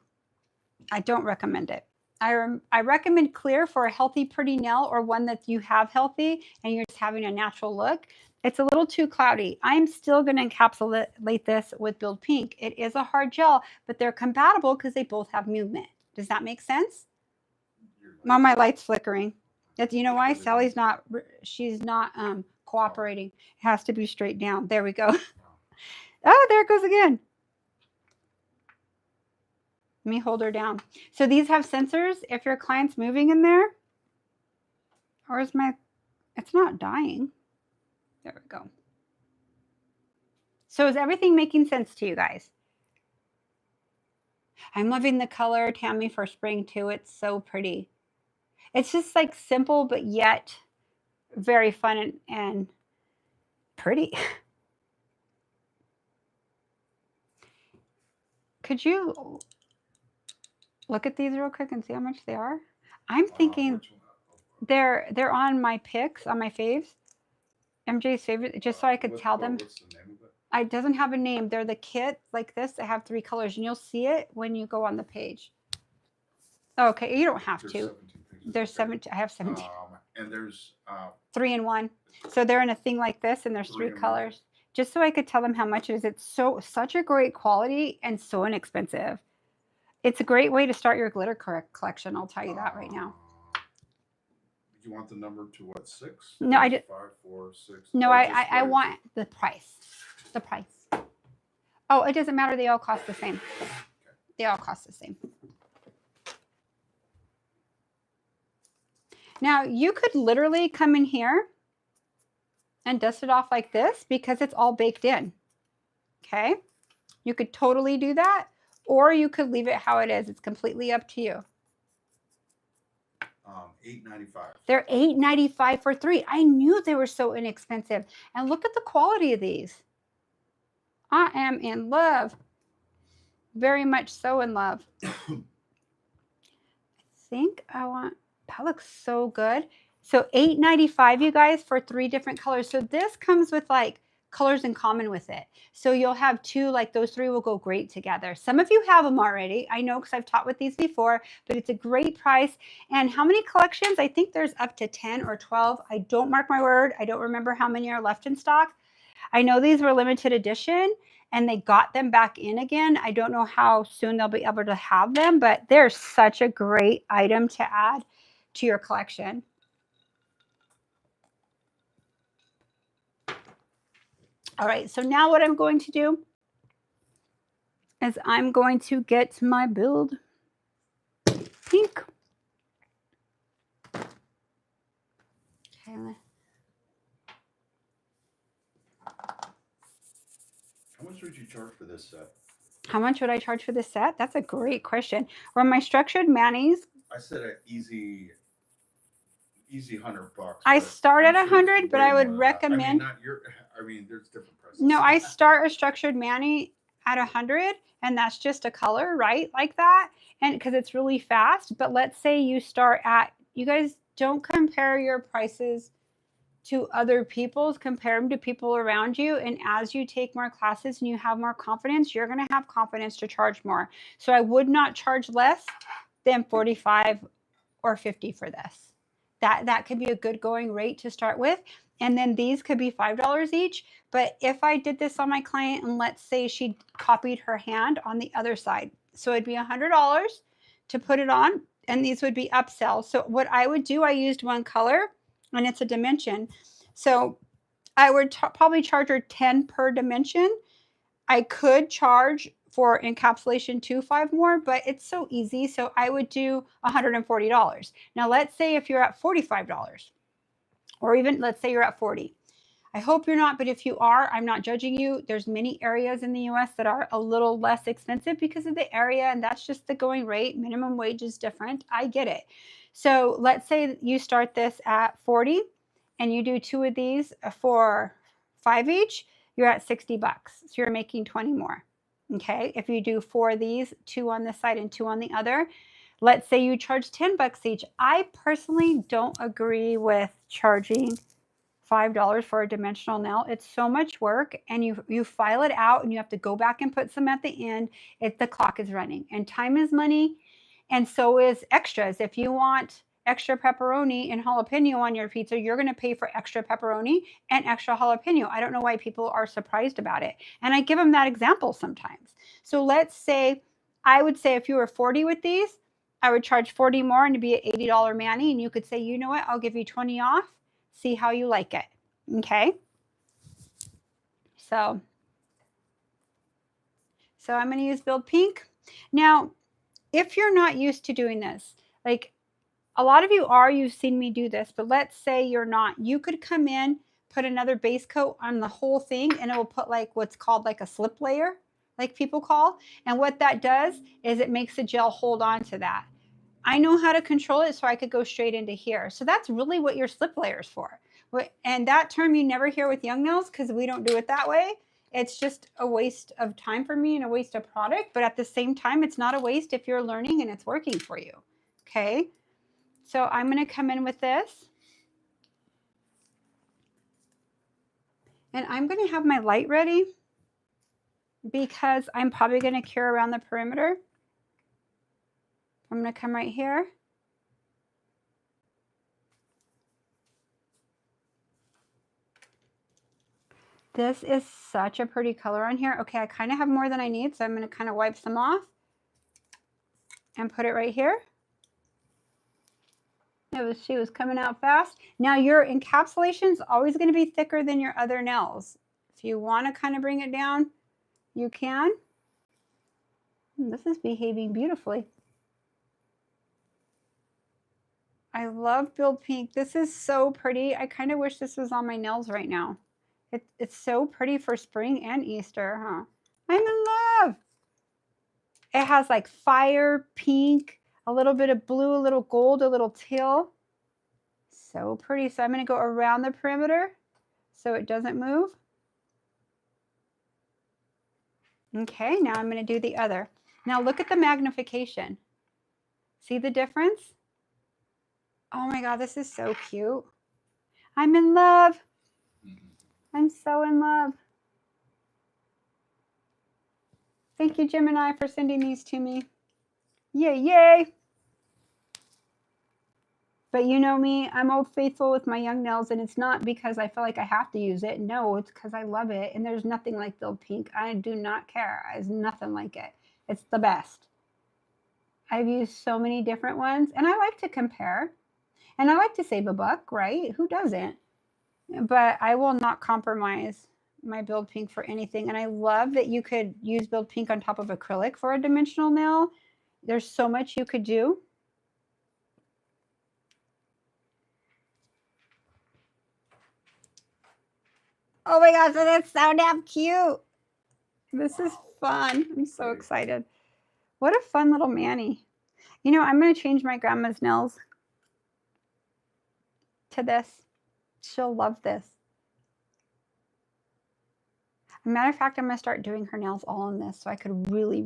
I don't recommend it. I recommend clear for a healthy, pretty nail, or one that you have healthy and you're just having a natural look. It's a little too cloudy. I'm still going to encapsulate this with Build Pink. It is a hard gel, but they're compatible because they both have movement. Does that make sense? Well, my light's flickering. You know why? Sally's not, she's not cooperating. It has to be straight down. There we go. Oh, there it goes again. Let me hold her down. So these have sensors. If your client's moving in there, or is it's not dying. There we go. So is everything making sense to you guys? I'm loving the color, Tammy, for spring too. It's so pretty. It's just like simple, but yet very fun and pretty. Could you look at these real quick and see how much they are? I'm thinking they're on my picks, on my faves. MJ's favorite, just so I could tell them. What's the name of it? It doesn't have a name. They're the kit like this. They have 3 colors, and you'll see it when you go on the page. Okay, you don't have to. There's 17. I have 17. And there's 3 in 1. So they're in a thing like this, and there's 3 colors. Just so I could tell them how much it is. It's such a great quality and so inexpensive. It's a great way to start your glitter collection. I'll tell you that right now. You want the number to what, 6? No, I did. 5, 4, 6. No, I want the price. The price. Oh, it doesn't matter. They all cost the same. They all cost the same. Now, you could literally come in here and dust it off like this because it's all baked in. Okay? You could totally do that, or you could leave it how it is. It's completely up to you. $8.95. They're $8.95 for 3. I knew they were so inexpensive. And look at the quality of these. I am in love. Very much so in love. I think I want, that looks so good. So $8.95, you guys, for 3 different colors. So this comes with like colors in common with it. So you'll have two, like those three will go great together. Some of you have them already. I know because I've taught with these before, but it's a great price. And how many collections? I think there's up to 10 or 12. I don't mark my word. I don't remember how many are left in stock. I know these were limited edition and they got them back in again. I don't know how soon they'll be able to have them, but they're such a great item to add to your collection. All right, so now what I'm going to do is I'm going to get my build pink. Okay. How much would you charge for this set? How much would I charge for this set? That's a great question. For my structured manis, I said an easy $100. I start at I'm sure it's 100, but way I would more than that. recommend. I mean, not your. I mean, there's different prices. No, I start a structured mani at 100, and that's just a color, right? Like that, and because it's really fast. But let's say you start at. You guys don't compare your prices to other people's, compare them to people around you. And as you take more classes and you have more confidence, you're going to have confidence to charge more. So I would not charge less than 45 or 50 for this. That could be a good going rate to start with. And then these could be $5 each. But if I did this on my client and let's say she copied her hand on the other side, so it'd be $100 to put it on, and these would be upsells. So what I would do, I used one color and it's a dimension. So I would probably charge her 10 per dimension. I could charge for encapsulation 5 more, but it's so easy. So I would do $140. Now let's say if you're at $45, or even let's say you're at 40. I hope you're not, but if you are, I'm not judging you. There's many areas in the US that are a little less expensive because of the area, and that's just the going rate. Minimum wage is different. I get it. So let's say you start this at 40 and you do 2 of these for $5 each, you're at $60. So you're making 20 more. Okay. If you do 4 of these, 2 on this side and 2 on the other, let's say you charge $10 each. I personally don't agree with charging $5 for a dimensional nail. It's so much work, and you file it out and you have to go back and put some at the end. The clock is running, and time is money, and so is extras. If you want extra pepperoni and jalapeno on your pizza, you're going to pay for extra pepperoni and extra jalapeno. I don't know why people are surprised about it. And I give them that example sometimes. So let's say, I would say if you were 40 with these, I would charge 40 more and it'd be an $80 mani. And you could say, you know what, I'll give you 20 off. See how you like it. Okay. So I'm going to use Build Pink. Now, if you're not used to doing this, like a lot of you are, you've seen me do this, but let's say you're not, you could come in, put another base coat on the whole thing, and it will put like what's called like a slip layer, like people call. And what that does is it makes the gel hold on to that. I know how to control it, so I could go straight into here. So that's really what your slip layer is for. And that term you never hear with young nails because we don't do it that way. It's just a waste of time for me and a waste of product. But at the same time, it's not a waste if you're learning and it's working for you. Okay. So I'm going to come in with this. And I'm going to have my light ready because I'm probably going to cure around the perimeter. I'm going to come right here. This is such a pretty color on here. Okay, I kind of have more than I need, so I'm going to kind of wipe some off and put it right here. She was coming out fast. Now your encapsulation is always going to be thicker than your other nails. If you want to kind of bring it down, you can. This is behaving beautifully. I love Build Pink. This is so pretty. I kind of wish this was on my nails right now. It's so pretty for spring and Easter, huh? I'm in love. It has like fire, pink, a little bit of blue, a little gold, a little teal. So pretty. So I'm going to go around the perimeter so it doesn't move. Okay, now I'm going to do the other. Now look at the magnification. See the difference? Oh my God, this is so cute. I'm in love. I'm so in love. Thank you, Gemini, for sending these to me. Yay, yay. But you know me, I'm old faithful with my young nails, and it's not because I feel like I have to use it. No, it's because I love it, and there's nothing like Build Pink. I do not care. There's nothing like it. It's the best. I've used so many different ones, and I like to compare, and I like to save a buck, right? Who doesn't? But I will not compromise my Build Pink for anything, and I love that you could use Build Pink on top of acrylic for a dimensional nail. There's so much you could do. Oh my gosh, that's so damn cute. This is fun. I'm so excited. What a fun little Manny. You know, I'm going to change my grandma's nails to this. She'll love this. As a matter of fact, I'm going to start doing her nails all on this so I could really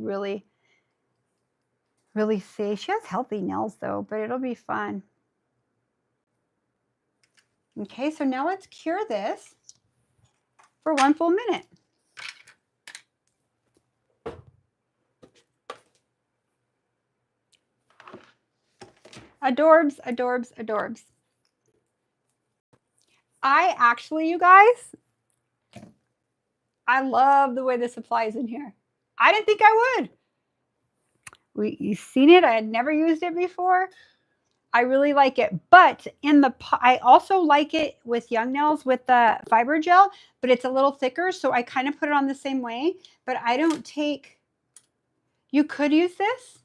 see. She has healthy nails though, but it'll be fun. Okay, so now let's cure this for 1 full minute. Adorbs, adorbs, adorbs. I actually, you guys, I love the way this applies in here. I didn't think I would. You've seen it. I had never used it before. I really like it, but I also like it with young nails with the fiber gel, but it's a little thicker, so I kind of put it on the same way, but I don't take, you could use this,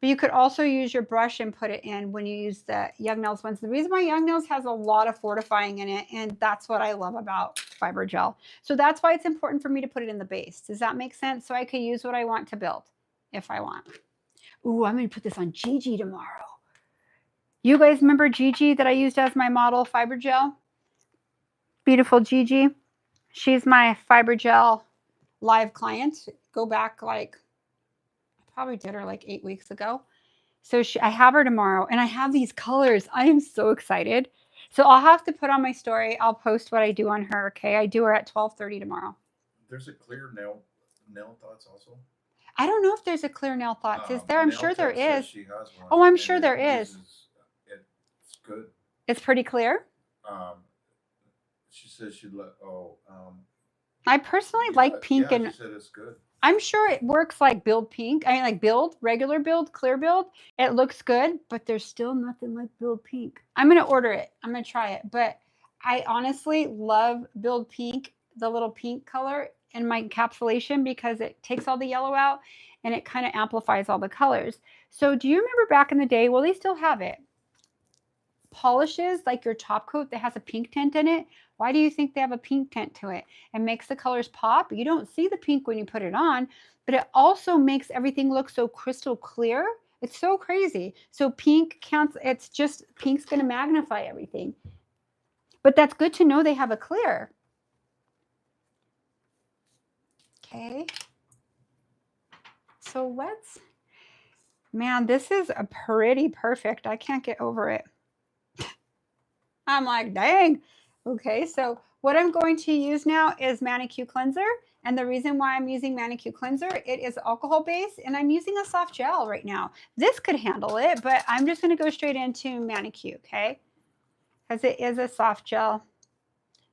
but you could also use your brush and put it in when you use the young nails ones. The reason why young nails has a lot of fortifying in it, and that's what I love about fiber gel. So that's why it's important for me to put it in the base. Does that make sense? So I could use what I want to build if I want. Ooh, I'm going to put this on Gigi tomorrow. You guys remember Gigi that I used as my model fiber gel? Beautiful Gigi. She's my fiber gel live client. Go back like, I probably did her like 8 weeks ago. So I have her tomorrow, and I have these colors. I am so excited. So I'll have to put on my story. I'll post what I do on her, okay? I do her at 12:30 tomorrow. There's a clear nail thoughts also. I don't know if there's a clear nail thoughts. Is there? I'm sure there is. She has one, oh, I'm sure there is. It's good. It's pretty clear. She says she'd let. I personally like pink, and she said it's good. I'm sure it works like Build Pink. I mean, like Build, regular Build, clear Build. It looks good, but there's still nothing like Build Pink. I'm going to order it. I'm going to try it. But I honestly love Build Pink, the little pink color in my encapsulation, because it takes all the yellow out and it kind of amplifies all the colors. So do you remember back in the day? Well, they still have it. Polishes like your top coat that has a pink tint in it. Why do you think they have a pink tint to it? It makes the colors pop. You don't see the pink when you put it on, but it also makes everything look so crystal clear. It's so crazy. So pink counts. It's just pink's going to magnify everything. But that's good to know they have a clear. Okay. So let's, man, this is a pretty perfect. I can't get over it. I'm like, dang. Okay, so what I'm going to use now is Manicure Cleanser. And the reason why I'm using Manicure Cleanser, it is alcohol based, and I'm using a soft gel right now. This could handle it, but I'm just going to go straight into Manicure, okay? Because it is a soft gel,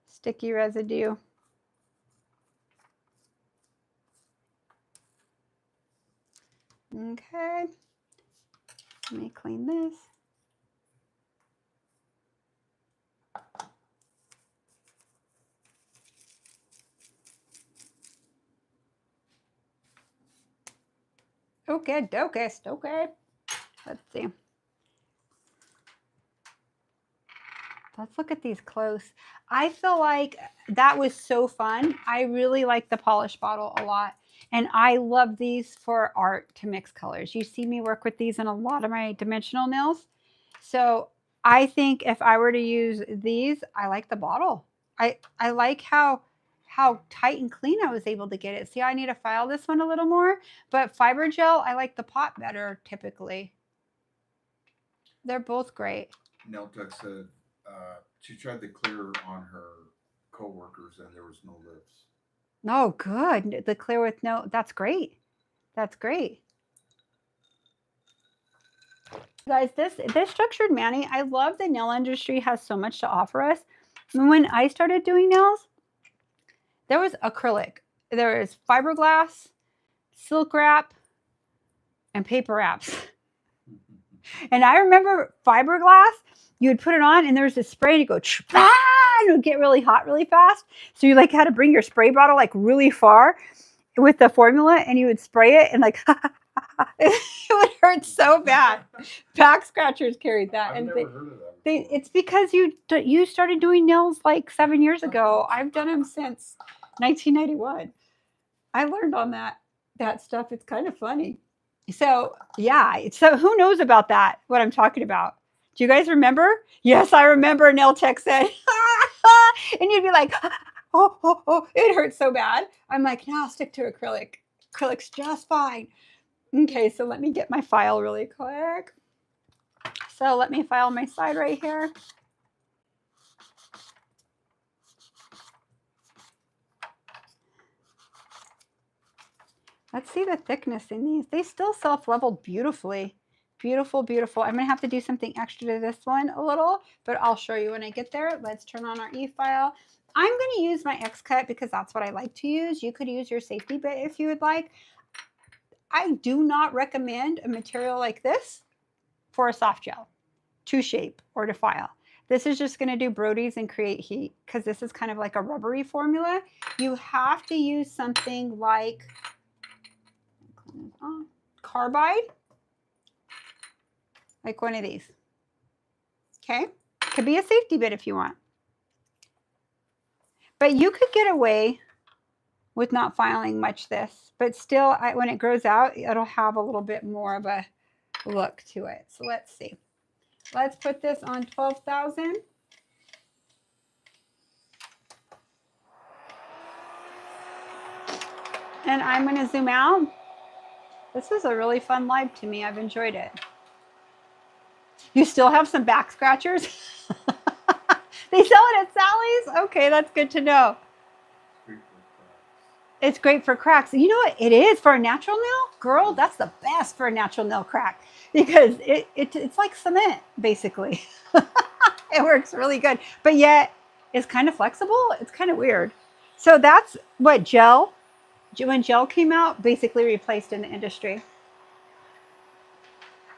sticky residue. Okay, let me clean this. Okay, dokest, okay. Let's see. Let's look at these close. I feel like that was so fun. I really like the polish bottle a lot. And I love these for art to mix colors. You see me work with these in a lot of my dimensional nails. So I think if I were to use these, I like the bottle. I like how tight and clean I was able to get it. See, I need to file this one a little more. But fiber gel, I like the pot better typically. They're both great. Nail Tech said she tried the clear on her coworkers and there was no lips. Oh, good. The clear with no, that's great. That's great. Guys, this structured mani, I love the nail industry has so much to offer us. And when I started doing nails, there was acrylic, there was fiberglass, silk wrap, and paper wraps. And I remember fiberglass, you would put it on and there was this spray and you go, and it would get really hot really fast. So you like had to bring your spray bottle like really far with the formula and you would spray it and like, it would hurt so bad. Back scratchers carried that. I've never heard of that. It's because you started doing nails like 7 years ago. I've done them since 1991. I learned on that stuff. It's kind of funny. So yeah, so who knows about that, what I'm talking about? Do you guys remember? Yes, I remember, Nail Tech said. And you'd be like, oh, it hurts so bad. I'm like, no, I'll stick to acrylic. Acrylic's just fine. Okay, so let me get my file really quick. So let me file my side right here. Let's see the thickness in these. They still self-leveled beautifully. Beautiful, beautiful. I'm going to have to do something extra to this one a little, but I'll show you when I get there. Let's turn on our e-file. I'm going to use my X-Cut because that's what I like to use. You could use your safety bit if you would like. I do not recommend a material like this for a soft gel to shape or to file. This is just going to do Brody's and create heat because this is kind of like a rubbery formula. You have to use something like carbide, like one of these. Okay, could be a safety bit if you want, but you could get away with not filing much this, but still when it grows out, it'll have a little bit more of a look to it. So let's see. Let's put this on 12,000. And I'm going to zoom out. This is a really fun live to me. I've enjoyed it. You still have some back scratchers? They sell it at Sally's? Okay, that's good to know. It's great for cracks. You know what it is for a natural nail? Girl, that's the best for a natural nail crack because it's like cement, basically. It works really good, but yet it's kind of flexible. It's kind of weird. So that's what when gel came out, basically replaced in the industry.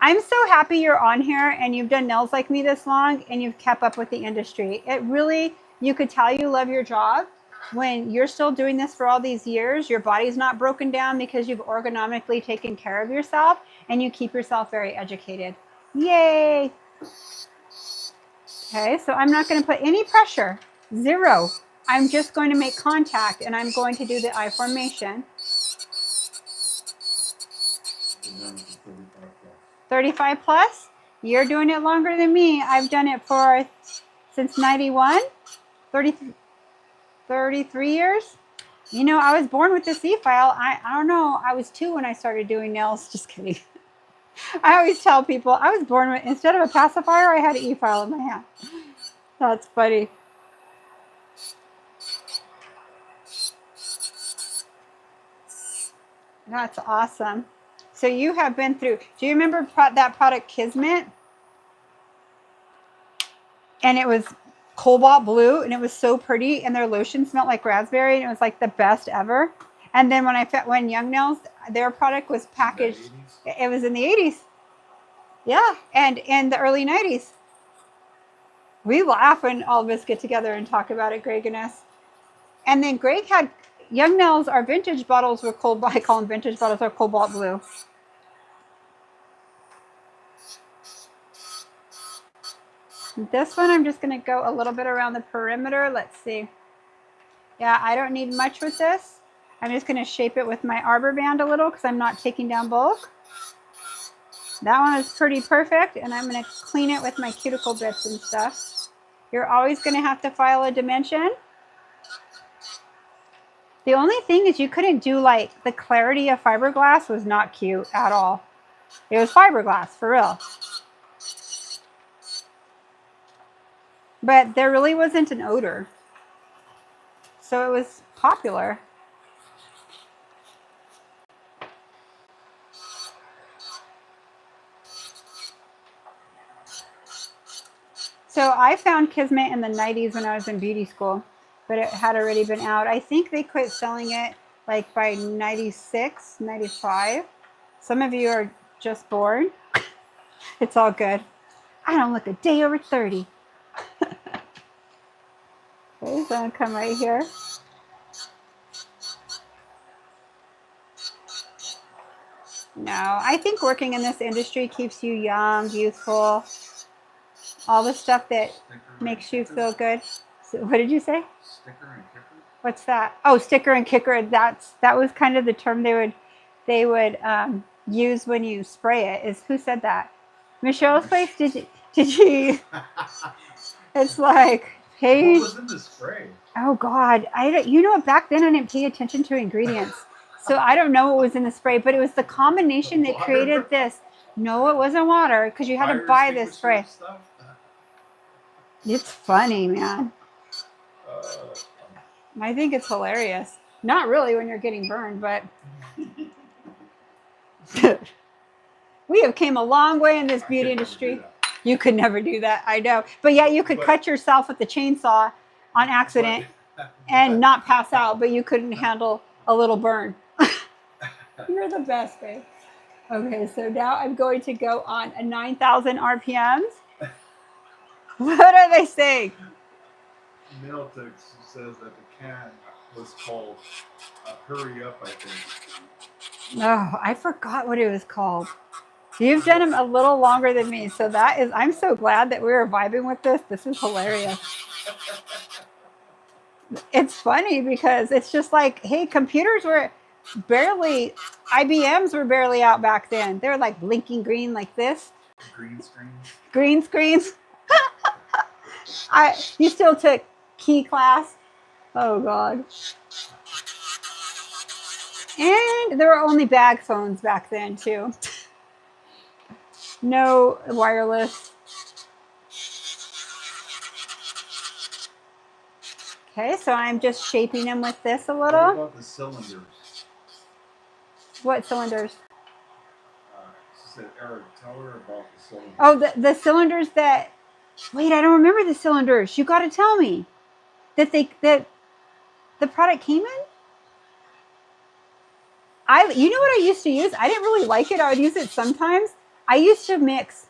I'm so happy you're on here and you've done nails like me this long and you've kept up with the industry. It really, you could tell you love your job when you're still doing this for all these years. Your body's not broken down because you've ergonomically taken care of yourself and you keep yourself very educated. Yay. Okay, so I'm not going to put any pressure, zero. I'm just going to make contact and I'm going to do the eye formation. 35 plus? You're doing it longer than me. I've done it since 91, 33 years. You know, I was born with this e-file. I don't know. I was 2 when I started doing nails. Just kidding. I always tell people I was born with, instead of a pacifier, I had an e-file in my hand. That's funny. That's awesome. So you have been through, do you remember that product Kismet? And it was cobalt blue and it was so pretty and their lotion smelled like raspberry and it was like the best ever. And then when Young Nails, their product was packaged, it was in the 80s. Yeah, and in the early 90s. We laugh when all of us get together and talk about it, Greg and us. And then Greg had, Young Nails, our vintage bottles were I call them vintage bottles, are cobalt blue. This one, I'm just going to go a little bit around the perimeter. Let's see. Yeah, I don't need much with this. I'm just going to shape it with my arbor band a little because I'm not taking down bulk. That one is pretty perfect, and I'm going to clean it with my cuticle bits and stuff. You're always going to have to file a dimension. The only thing is you couldn't do, like, the clarity of fiberglass was not cute at all. It was fiberglass, for real. But there really wasn't an odor. So it was popular. So I found Kismet in the 90s when I was in beauty school, but it had already been out. I think they quit selling it like by 96, 95. Some of you are just born. It's all good. I don't look a day over 30. Okay, so I'm gonna come right here. No, I think working in this industry keeps you young, youthful, all the stuff that makes you feel good. So, what did you say? Sticker and kicker? What's that? Oh, sticker and kicker. That was kind of the term they would use when you spray it. Is who said that? Michelle's place? Did you? It's like, hey. What was in the spray? Oh God, back then I didn't pay attention to ingredients, so I don't know what was in the spray, but it was the combination that created this. No, it wasn't water because you had to buy this spray. Stuff? It's funny, man. I think it's hilarious. Not really when you're getting burned, but we have came a long way in this beauty industry. You could never do that, I know. But yeah, you could cut yourself with the chainsaw on accident and not pass out, but you couldn't handle a little burn. You're the best, babe. Okay, so now I'm going to go on a 9,000 RPMs. What are they saying? Milkshake says that the can was called Hurry Up, I think. Oh, I forgot what it was called. You've done them a little longer than me, so I'm so glad that we were vibing with this. This is hilarious. It's funny because it's just like, hey, computers were barely, IBMs were barely out back then. They were like blinking green like this. Green screens. Green screens. You still took key class? Oh God. And there were only bag phones back then too. No wireless. Okay, so I'm just shaping them with this a little. What about the cylinders? What cylinders? She said, Eric, tell her about the cylinders. Oh, the cylinders that... Wait, I don't remember the cylinders. You got to tell me that the product came in. You know what I used to use? I didn't really like it. I would use it sometimes. I used to mix.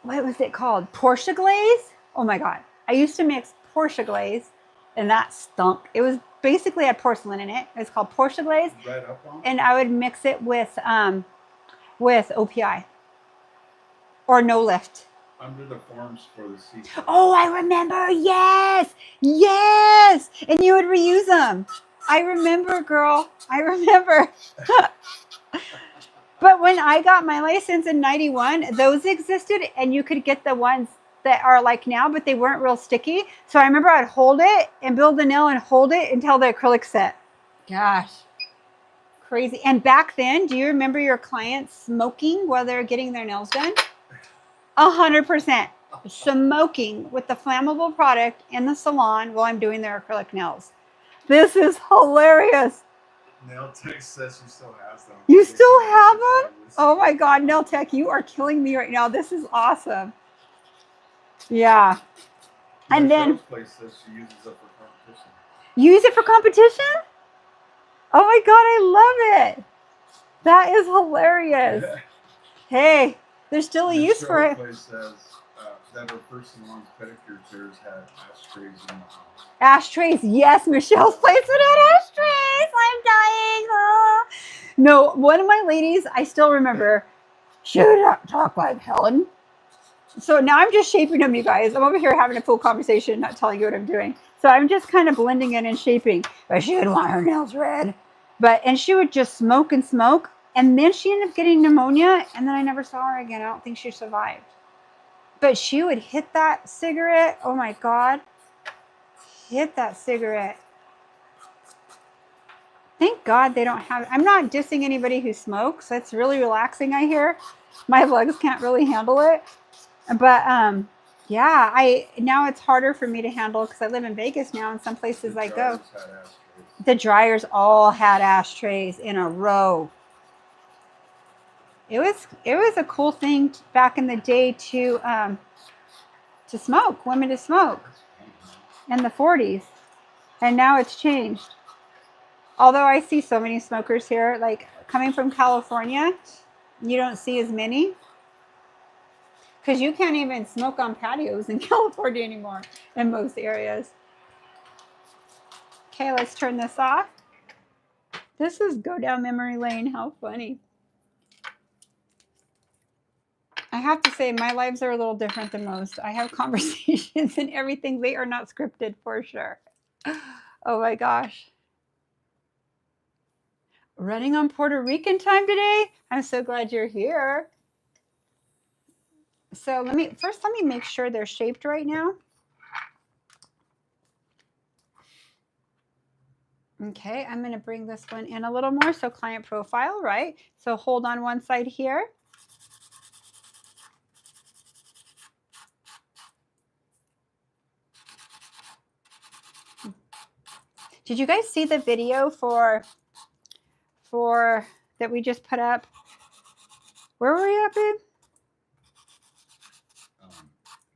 What was it called? Porsche glaze. Oh my God! I used to mix Porsche glaze, and that stunk. It was basically had porcelain in it. It's called Porsche glaze. Red up on? And I would mix it with OPI or no lift. Under the forms for the seat. Oh, I remember. Yes. Yes. And you would reuse them. I remember, girl. I remember. But when I got my license in 91, those existed and you could get the ones that are like now, but they weren't real sticky. So I remember I'd hold it and build the nail and hold it until the acrylic set. Gosh. Crazy. And back then, do you remember your clients smoking while they're getting their nails done? 100%. Smoking with the flammable product in the salon while I'm doing their acrylic nails. This is hilarious. Nail Tech says she still has them. You still have them? Oh my God, Nail Tech, you are killing me right now. This is awesome. Yeah. And then place says she uses it for competition. Use it for competition? Oh my God, I love it. That is hilarious. Yeah. Hey, there's still a use for it. Place says that her first salon's pedicure chairs had ashtrays in the house. Ashtrays, yes, Michelle's place would have ashtrays. I'm dying. Oh. No, one of my ladies, I still remember, she would talk like Helen. So now I'm just shaping them, you guys. I'm over here having a full conversation, not telling you what I'm doing. So I'm just kind of blending it and shaping. But she would want her nails red. And she would just smoke and smoke. And then she ended up getting pneumonia. And then I never saw her again. I don't think she survived. But she would hit that cigarette. Oh my God. Hit that cigarette. Thank God they don't have it. I'm not dissing anybody who smokes. That's really relaxing, I hear. My legs can't really handle it. But yeah, now it's harder for me to handle because I live in Vegas now, and some places I go. The dryers all had ashtrays in a row. it was a cool thing back in the day to smoke, women to smoke in the 40s, and now it's changed. Although I see so many smokers here, like coming from California, you don't see as many because you can't even smoke on patios in California anymore in most areas. Okay, let's turn this off. This is go down memory lane. How funny. I have to say, my lives are a little different than most. I have conversations and everything. They are not scripted for sure. Oh my gosh. Running on Puerto Rican time today? I'm so glad you're here. So let me make sure they're shaped right now. Okay, I'm going to bring this one in a little more. So client profile, right? So hold on one side here. Did you guys see the video for that we just put up? Where were we at, babe?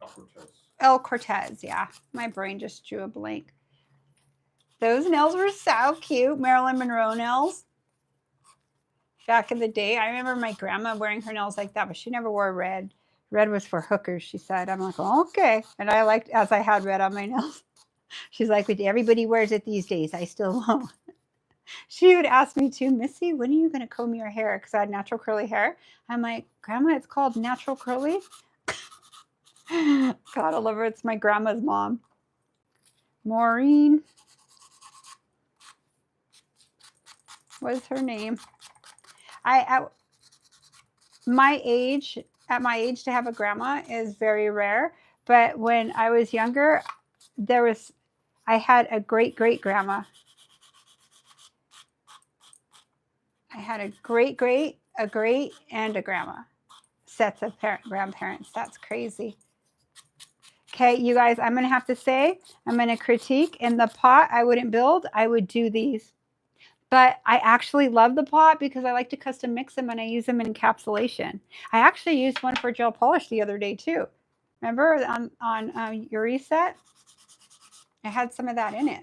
El Cortez. El Cortez, yeah. My brain just drew a blank. Those nails were so cute. Marilyn Monroe nails. Back in the day, I remember my grandma wearing her nails like that, but she never wore red. Red was for hookers, she said. I'm like, oh, okay. And I liked as I had red on my nails. She's like, but everybody wears it these days. I still won't. She would ask me too, Missy, when are you going to comb your hair? Because I had natural curly hair. I'm like, Grandma, it's called natural curly. God, I love her. It's my grandma's mom. Maureen. What's her name? At my age to have a grandma is very rare. But when I was younger, I had a great grandma. I had a great, and a grandma. Sets of grandparents. That's crazy. Okay, you guys, I'm going to have to say, I'm going to critique. In the pot, I wouldn't build. I would do these. But I actually love the pot because I like to custom mix them and I use them in encapsulation. I actually used one for gel polish the other day too. Remember on your reset? I had some of that in it.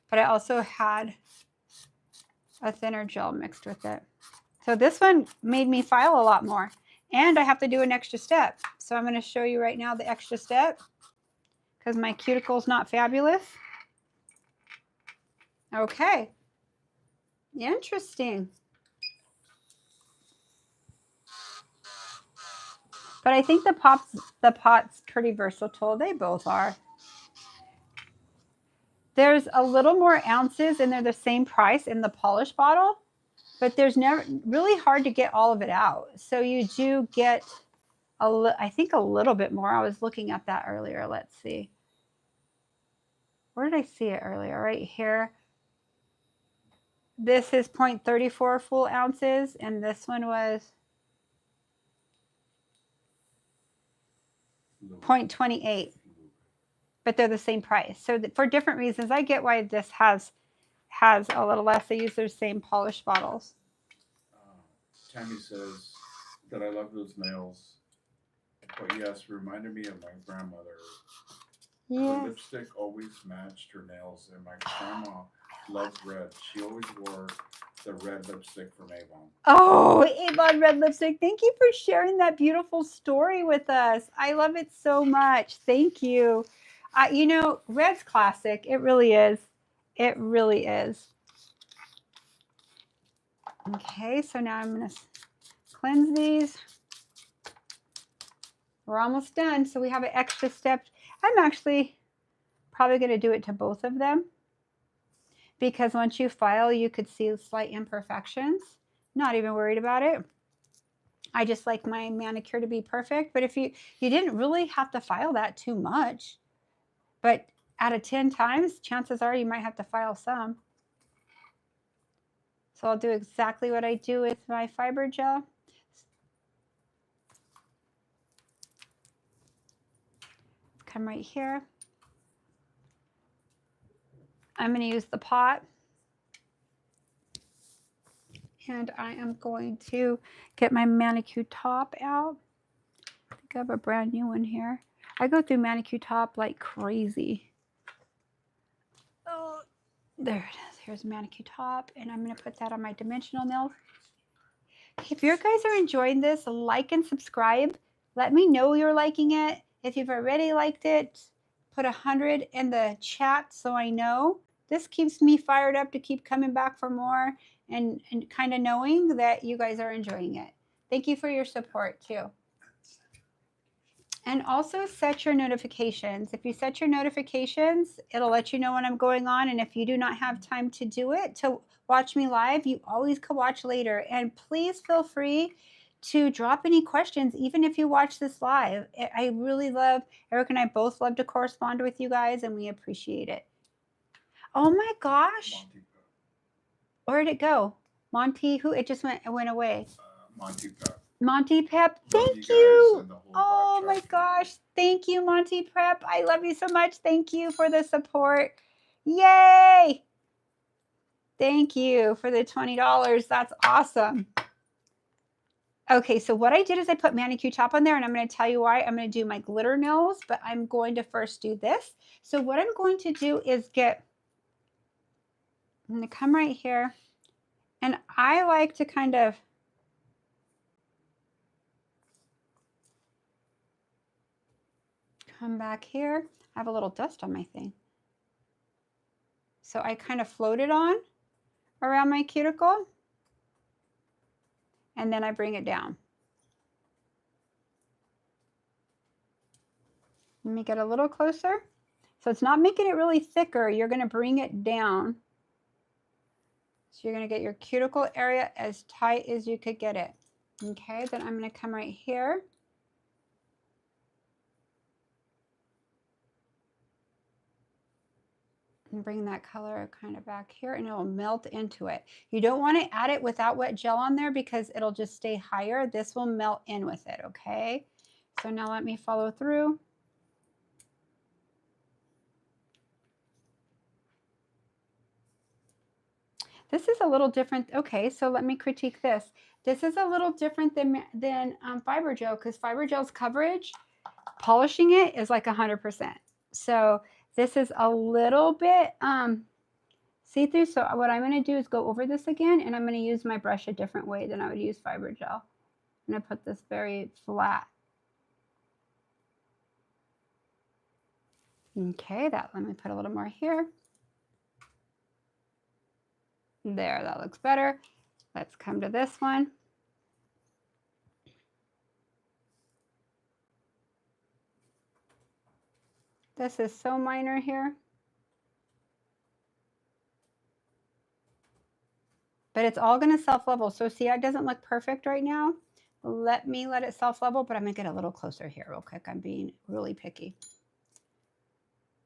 But I also had a thinner gel mixed with it. So this one made me file a lot more. And I have to do an extra step. So I'm going to show you right now the extra step because my cuticle's not fabulous. Okay. Interesting. But I think the pot's pretty versatile. They both are. There's a little more ounces and they're the same price in the polish bottle, but there's never really hard to get all of it out. So you do get I think a little bit more. I was looking at that earlier. Let's see. Where did I see it earlier? Right here. This is 0.34 full ounces, and this one was 0.28. But they're the same price. So for different reasons, I get why this has a little less. They use their same polish bottles. Tammy says that I love those nails. But yes, reminded me of my grandmother. Yeah. Her lipstick always matched her nails, and my grandma loved red. She always wore the red lipstick from Avon. Oh, Avon red lipstick. Thank you for sharing that beautiful story with us. I love it so much. Thank you. You know, red's classic. It really is. It really is. Okay, so now I'm going to cleanse these. We're almost done. So we have an extra step. I'm actually probably going to do it to both of them because once you file, you could see slight imperfections. Not even worried about it. I just like my manicure to be perfect. But if you didn't really have to file that too much, but out of 10 times, chances are you might have to file some. So I'll do exactly what I do with my fiber gel. Come right here. I'm going to use the pot. And I am going to get my manicure top out. I think I have a brand new one here. I go through manicure top like crazy. Oh, there it is. Here's manicure top. And I'm going to put that on my dimensional nails. If you guys are enjoying this, like and subscribe. Let me know you're liking it. If you've already liked it, put 100 in the chat so I know. This keeps me fired up to keep coming back for more and kind of knowing that you guys are enjoying it. Thank you for your support too. And also set your notifications. If you set your notifications, it'll let you know when I'm going on. And if you do not have time to do it, to watch me live, you always can watch later. And please feel free to drop any questions, even if you watch this live. I really love, Eric and I both love to correspond with you guys, and we appreciate it. Oh my gosh. Where did it go? Monty, who? It just went away. Monty Pep. Monty Pep, thank you. Oh my gosh. Thank you, Monty Prep. I love you so much. Thank you for the support. Yay. Thank you for the $20. That's awesome. Okay, so what I did is I put manicure top on there, and I'm going to tell you why. I'm going to do my glitter nails, but I'm going to first do this. So what I'm going to do is I'm going to come right here, and I like to kind of come back here. I have a little dust on my thing. So I kind of float it on around my cuticle, and then I bring it down. Let me get a little closer. So it's not making it really thicker. You're going to bring it down. So you're going to get your cuticle area as tight as you could get it. Okay, then I'm going to come right here. And bring that color kind of back here, and it will melt into it. You don't want to add it without wet gel on there because it'll just stay higher. This will melt in with it, okay? So now let me follow through. This is a little different. Okay, so let me critique this. This is a little different than fiber gel, because fiber gel's coverage, polishing it is like 100%. So this is a little bit see-through. So what I'm going to do is go over this again, and I'm going to use my brush a different way than I would use fiber gel. I'm going to put this very flat. Okay, let me put a little more here. There, that looks better. Let's come to this one. This is so minor here. But it's all going to self-level. So see, it doesn't look perfect right now. Let it self-level, but I'm going to get a little closer here real quick. I'm being really picky.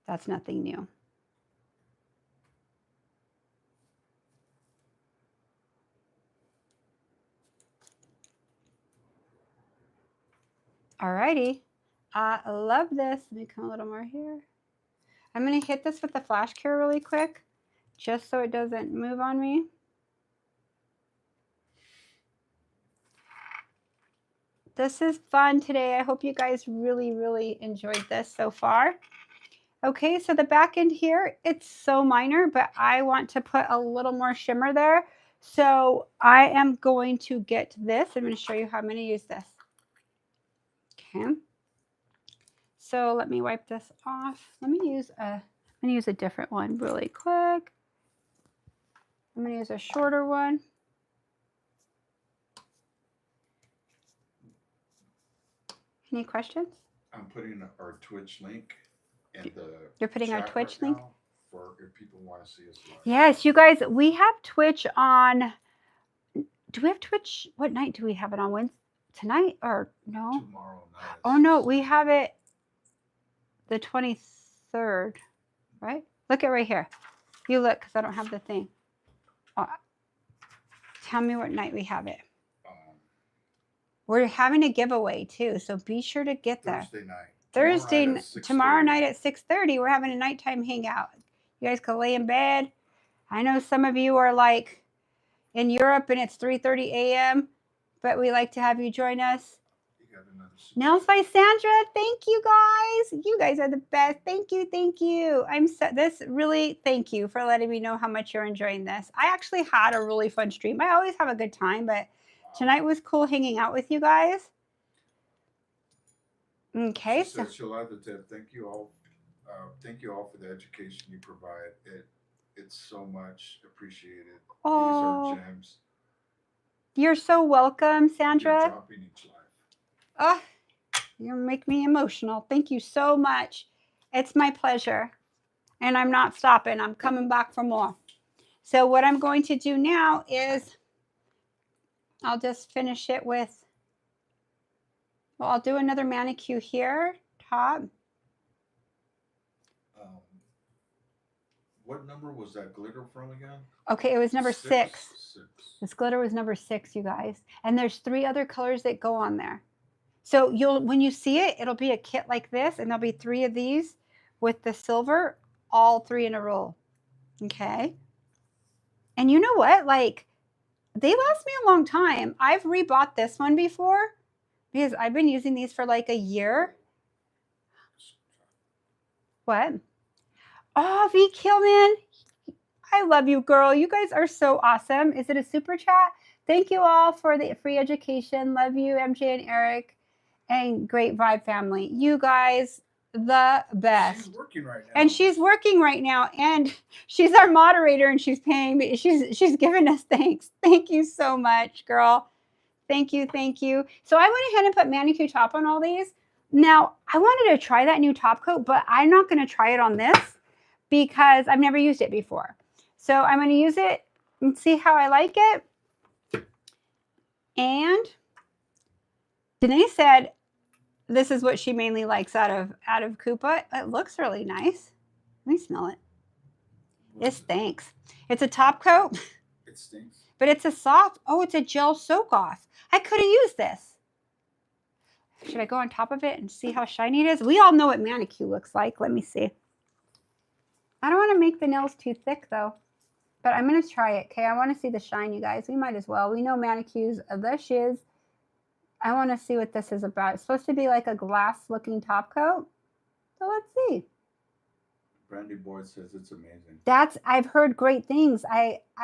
That's nothing new. Alrighty. I love this. Let me come a little more here. I'm going to hit this with the flash cure really quick, just so it doesn't move on me. This is fun today. I hope you guys really, really enjoyed this so far. Okay, so the back end here, it's so minor, but I want to put a little more shimmer there. So I am going to get this. I'm going to show you how I'm going to use this. Okay. So let me wipe this off. I'm going to use a different one really quick. I'm going to use a shorter one. Any questions? I'm putting our Twitch link in the You're putting our Twitch link? For if people want to see us live. Yes, you guys, we have Twitch on. Do we have Twitch? What night do we have it on? Wednesday? Tonight or no? Tomorrow night. Oh no, we have it the 23rd, right? Look at right here. You look, because I don't have the thing. Oh, tell me what night we have it. We're having a giveaway too, so be sure to get there. Thursday night. Tomorrow night at 6:30, we're having a nighttime hangout. You guys can lay in bed. I know some of you are like, in Europe and it's 3:30 a.m., but we like to have you join us. You got another Nails by Sandra. Thank you guys. You guys are the best. Thank you. Thank you. Thank you for letting me know how much you're enjoying this. I actually had a really fun stream. I always have a good time, but tonight was cool hanging out with you guys. Okay. She said she'll add the tip. Thank you all. Thank you all for the education you provide. It's so much appreciated. Oh, these are gems. You're so welcome, Sandra. You're dropping each life. Oh, you make me emotional. Thank you so much. It's my pleasure. And I'm not stopping. I'm coming back for more. So what I'm going to do now is I'll just finish it with, well, I'll do another manicure here, top. What number was that glitter from again? Okay, it was number 6. 6. This glitter was number 6, you guys. And there's 3 other colors that go on there. So when you see it, it'll be a kit like this, and there'll be 3 of these with the silver, all 3 in a roll. Okay. And you know what? Like, they last me a long time. I've rebought this one before because I've been using these for like a year. What? Oh, V Killman. I love you, girl. You guys are so awesome. Is it a super chat? Thank you all for the free education. Love you, MJ and Eric, and Great Vibe family. You guys, the best. She's working right now. And she's working right now, and she's our moderator, and she's paying me. She's giving us thanks. Thank you so much, girl. Thank you, thank you. So I went ahead and put manicure top on all these. Now, I wanted to try that new top coat, but I'm not going to try it on this because I've never used it before. So I'm going to use it and see how I like it. And Denise said this is what she mainly likes out of Kupa. It looks really nice. Let me smell it. It stinks. It's a top coat. It stinks. But it's a soft, it's a gel soak off. I could have used this. Should I go on top of it and see how shiny it is? We all know what manicure looks like. Let me see. I don't want to make the nails too thick though, but I'm going to try it. Okay, I want to see the shine, you guys. We might as well. We know manicures are the shiz. I want to see what this is about. It's supposed to be like a glass looking top coat. So let's see. Brandy Boy says it's amazing. I've heard great things.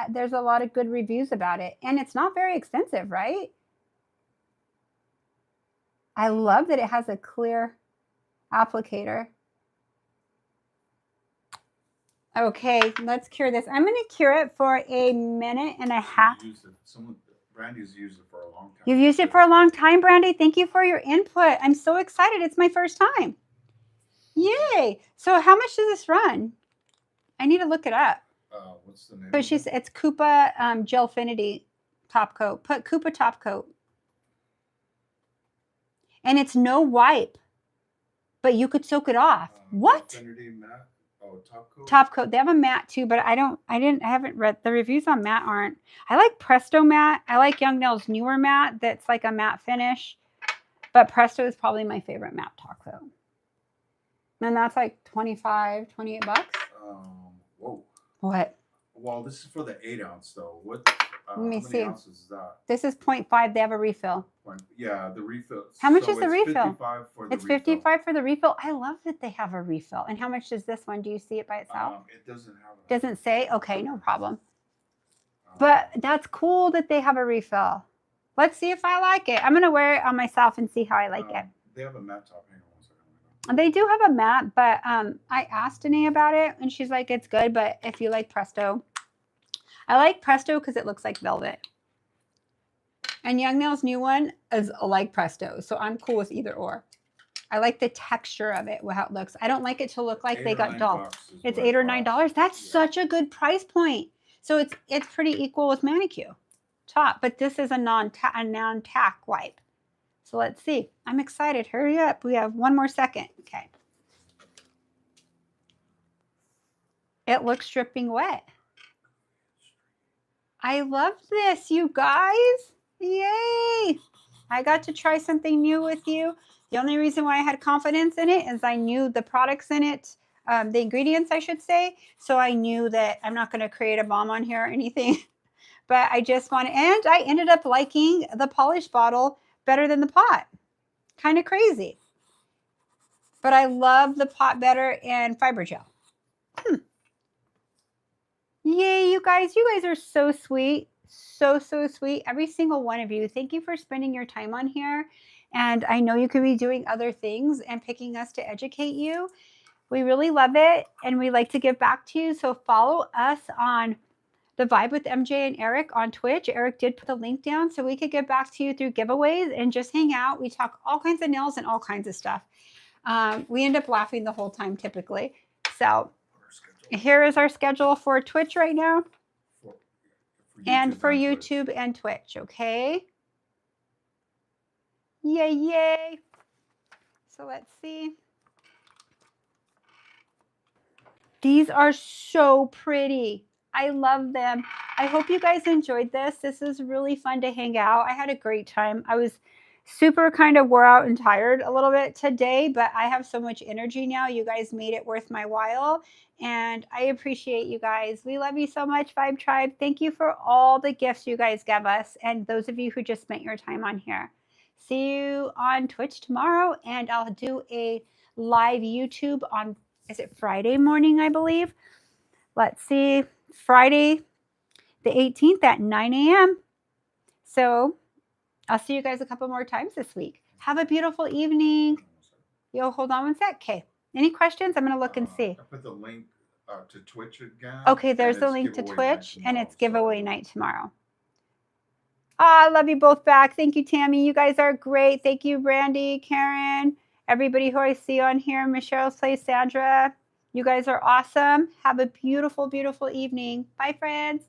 There's a lot of good reviews about it, and it's not very expensive, right? I love that it has a clear applicator. Okay, let's cure this. I'm going to cure it for a minute and a half. Brandy's used it for a long time. You've used it for a long time, Brandy. Thank you for your input. I'm so excited. It's my first time. Yay. So how much does this run? I need to look it up. What's the name? But it's Kupa GelFinity top coat. Put Kupa top coat. And it's no wipe, but you could soak it off. What? GelFinity matte. Oh, top coat. Top coat. They have a matte too, but I haven't read the reviews on matte aren't. I like Presto matte. I like Young Nail's newer matte that's like a matte finish, but Presto is probably my favorite matte top coat. And that's like 25, 28 bucks. Whoa. What? Well, this is for the 8-ounce though. What? Let me see. How many ounces is that? This is 0.5. They have a refill. Yeah, the refill. How much is the refill? 55 for the it's refill. 55 for the refill. I love that they have a refill. And how much does this one? Do you see it by itself? It doesn't have it. Doesn't say? Okay, no problem. But that's cool that they have a refill. Let's see if I like it. I'm going to wear it on myself and see how I like it. They have a matte top. Hang on one second. They do have a matte, but I asked Danae about it, and she's like, it's good, but if you like Presto. I like Presto because it looks like velvet. And Young Nail's new one is like Presto, so I'm cool with either or. I like the texture of it, how it looks. I don't like it to look like they got dull. It's $8 or $9. That's such a good price point. So it's pretty equal with manicure top, but this is a non-tack wipe. So let's see. I'm excited. Hurry up. We have one more second. Okay. It looks dripping wet. I love this, you guys. Yay. I got to try something new with you. The only reason why I had confidence in it is I knew the products in it, the ingredients, I should say. So I knew that I'm not going to create a bomb on here or anything. But I just want to, and I ended up liking the polish bottle better than the pot. Kind of crazy. But I love the pot better and fiber gel. Yay, you guys are so sweet. So sweet. Every single one of you. Thank you for spending your time on here. And I know you could be doing other things and picking us to educate you. We really love it, and we like to give back to you. So follow us on The Vibe with MJ and Eric on Twitch. Eric did put the link down so we could get back to you through giveaways and just hang out. We talk all kinds of nails and all kinds of stuff. We end up laughing the whole time typically. So here is our schedule for Twitch right now. And for YouTube and Twitch, okay? Yay. So let's see. These are so pretty. I love them. I hope you guys enjoyed this. This is really fun to hang out. I had a great time. I was super kind of wore out and tired a little bit today, but I have so much energy now. You guys made it worth my while, and I appreciate you guys. We love you so much, Vibe Tribe. Thank you for all the gifts you guys give us, and those of you who just spent your time on here. See you on Twitch tomorrow, and I'll do a live YouTube on, is it Friday morning, I believe? Let's see, Friday the 18th at 9 a.m. So I'll see you guys a couple more times this week. Have a beautiful evening. Yo, hold on one sec. Okay. Any questions? I'm going to look and see. I put the link to Twitch again. Okay, there's the link to Twitch, and it's giveaway night tomorrow. I love you both back. Thank you, Tammy. You guys are great. Thank you, Brandy, Karen, everybody who I see on here, Michelle's Place, Sandra. You guys are awesome. Have a beautiful, beautiful evening. Bye, friends.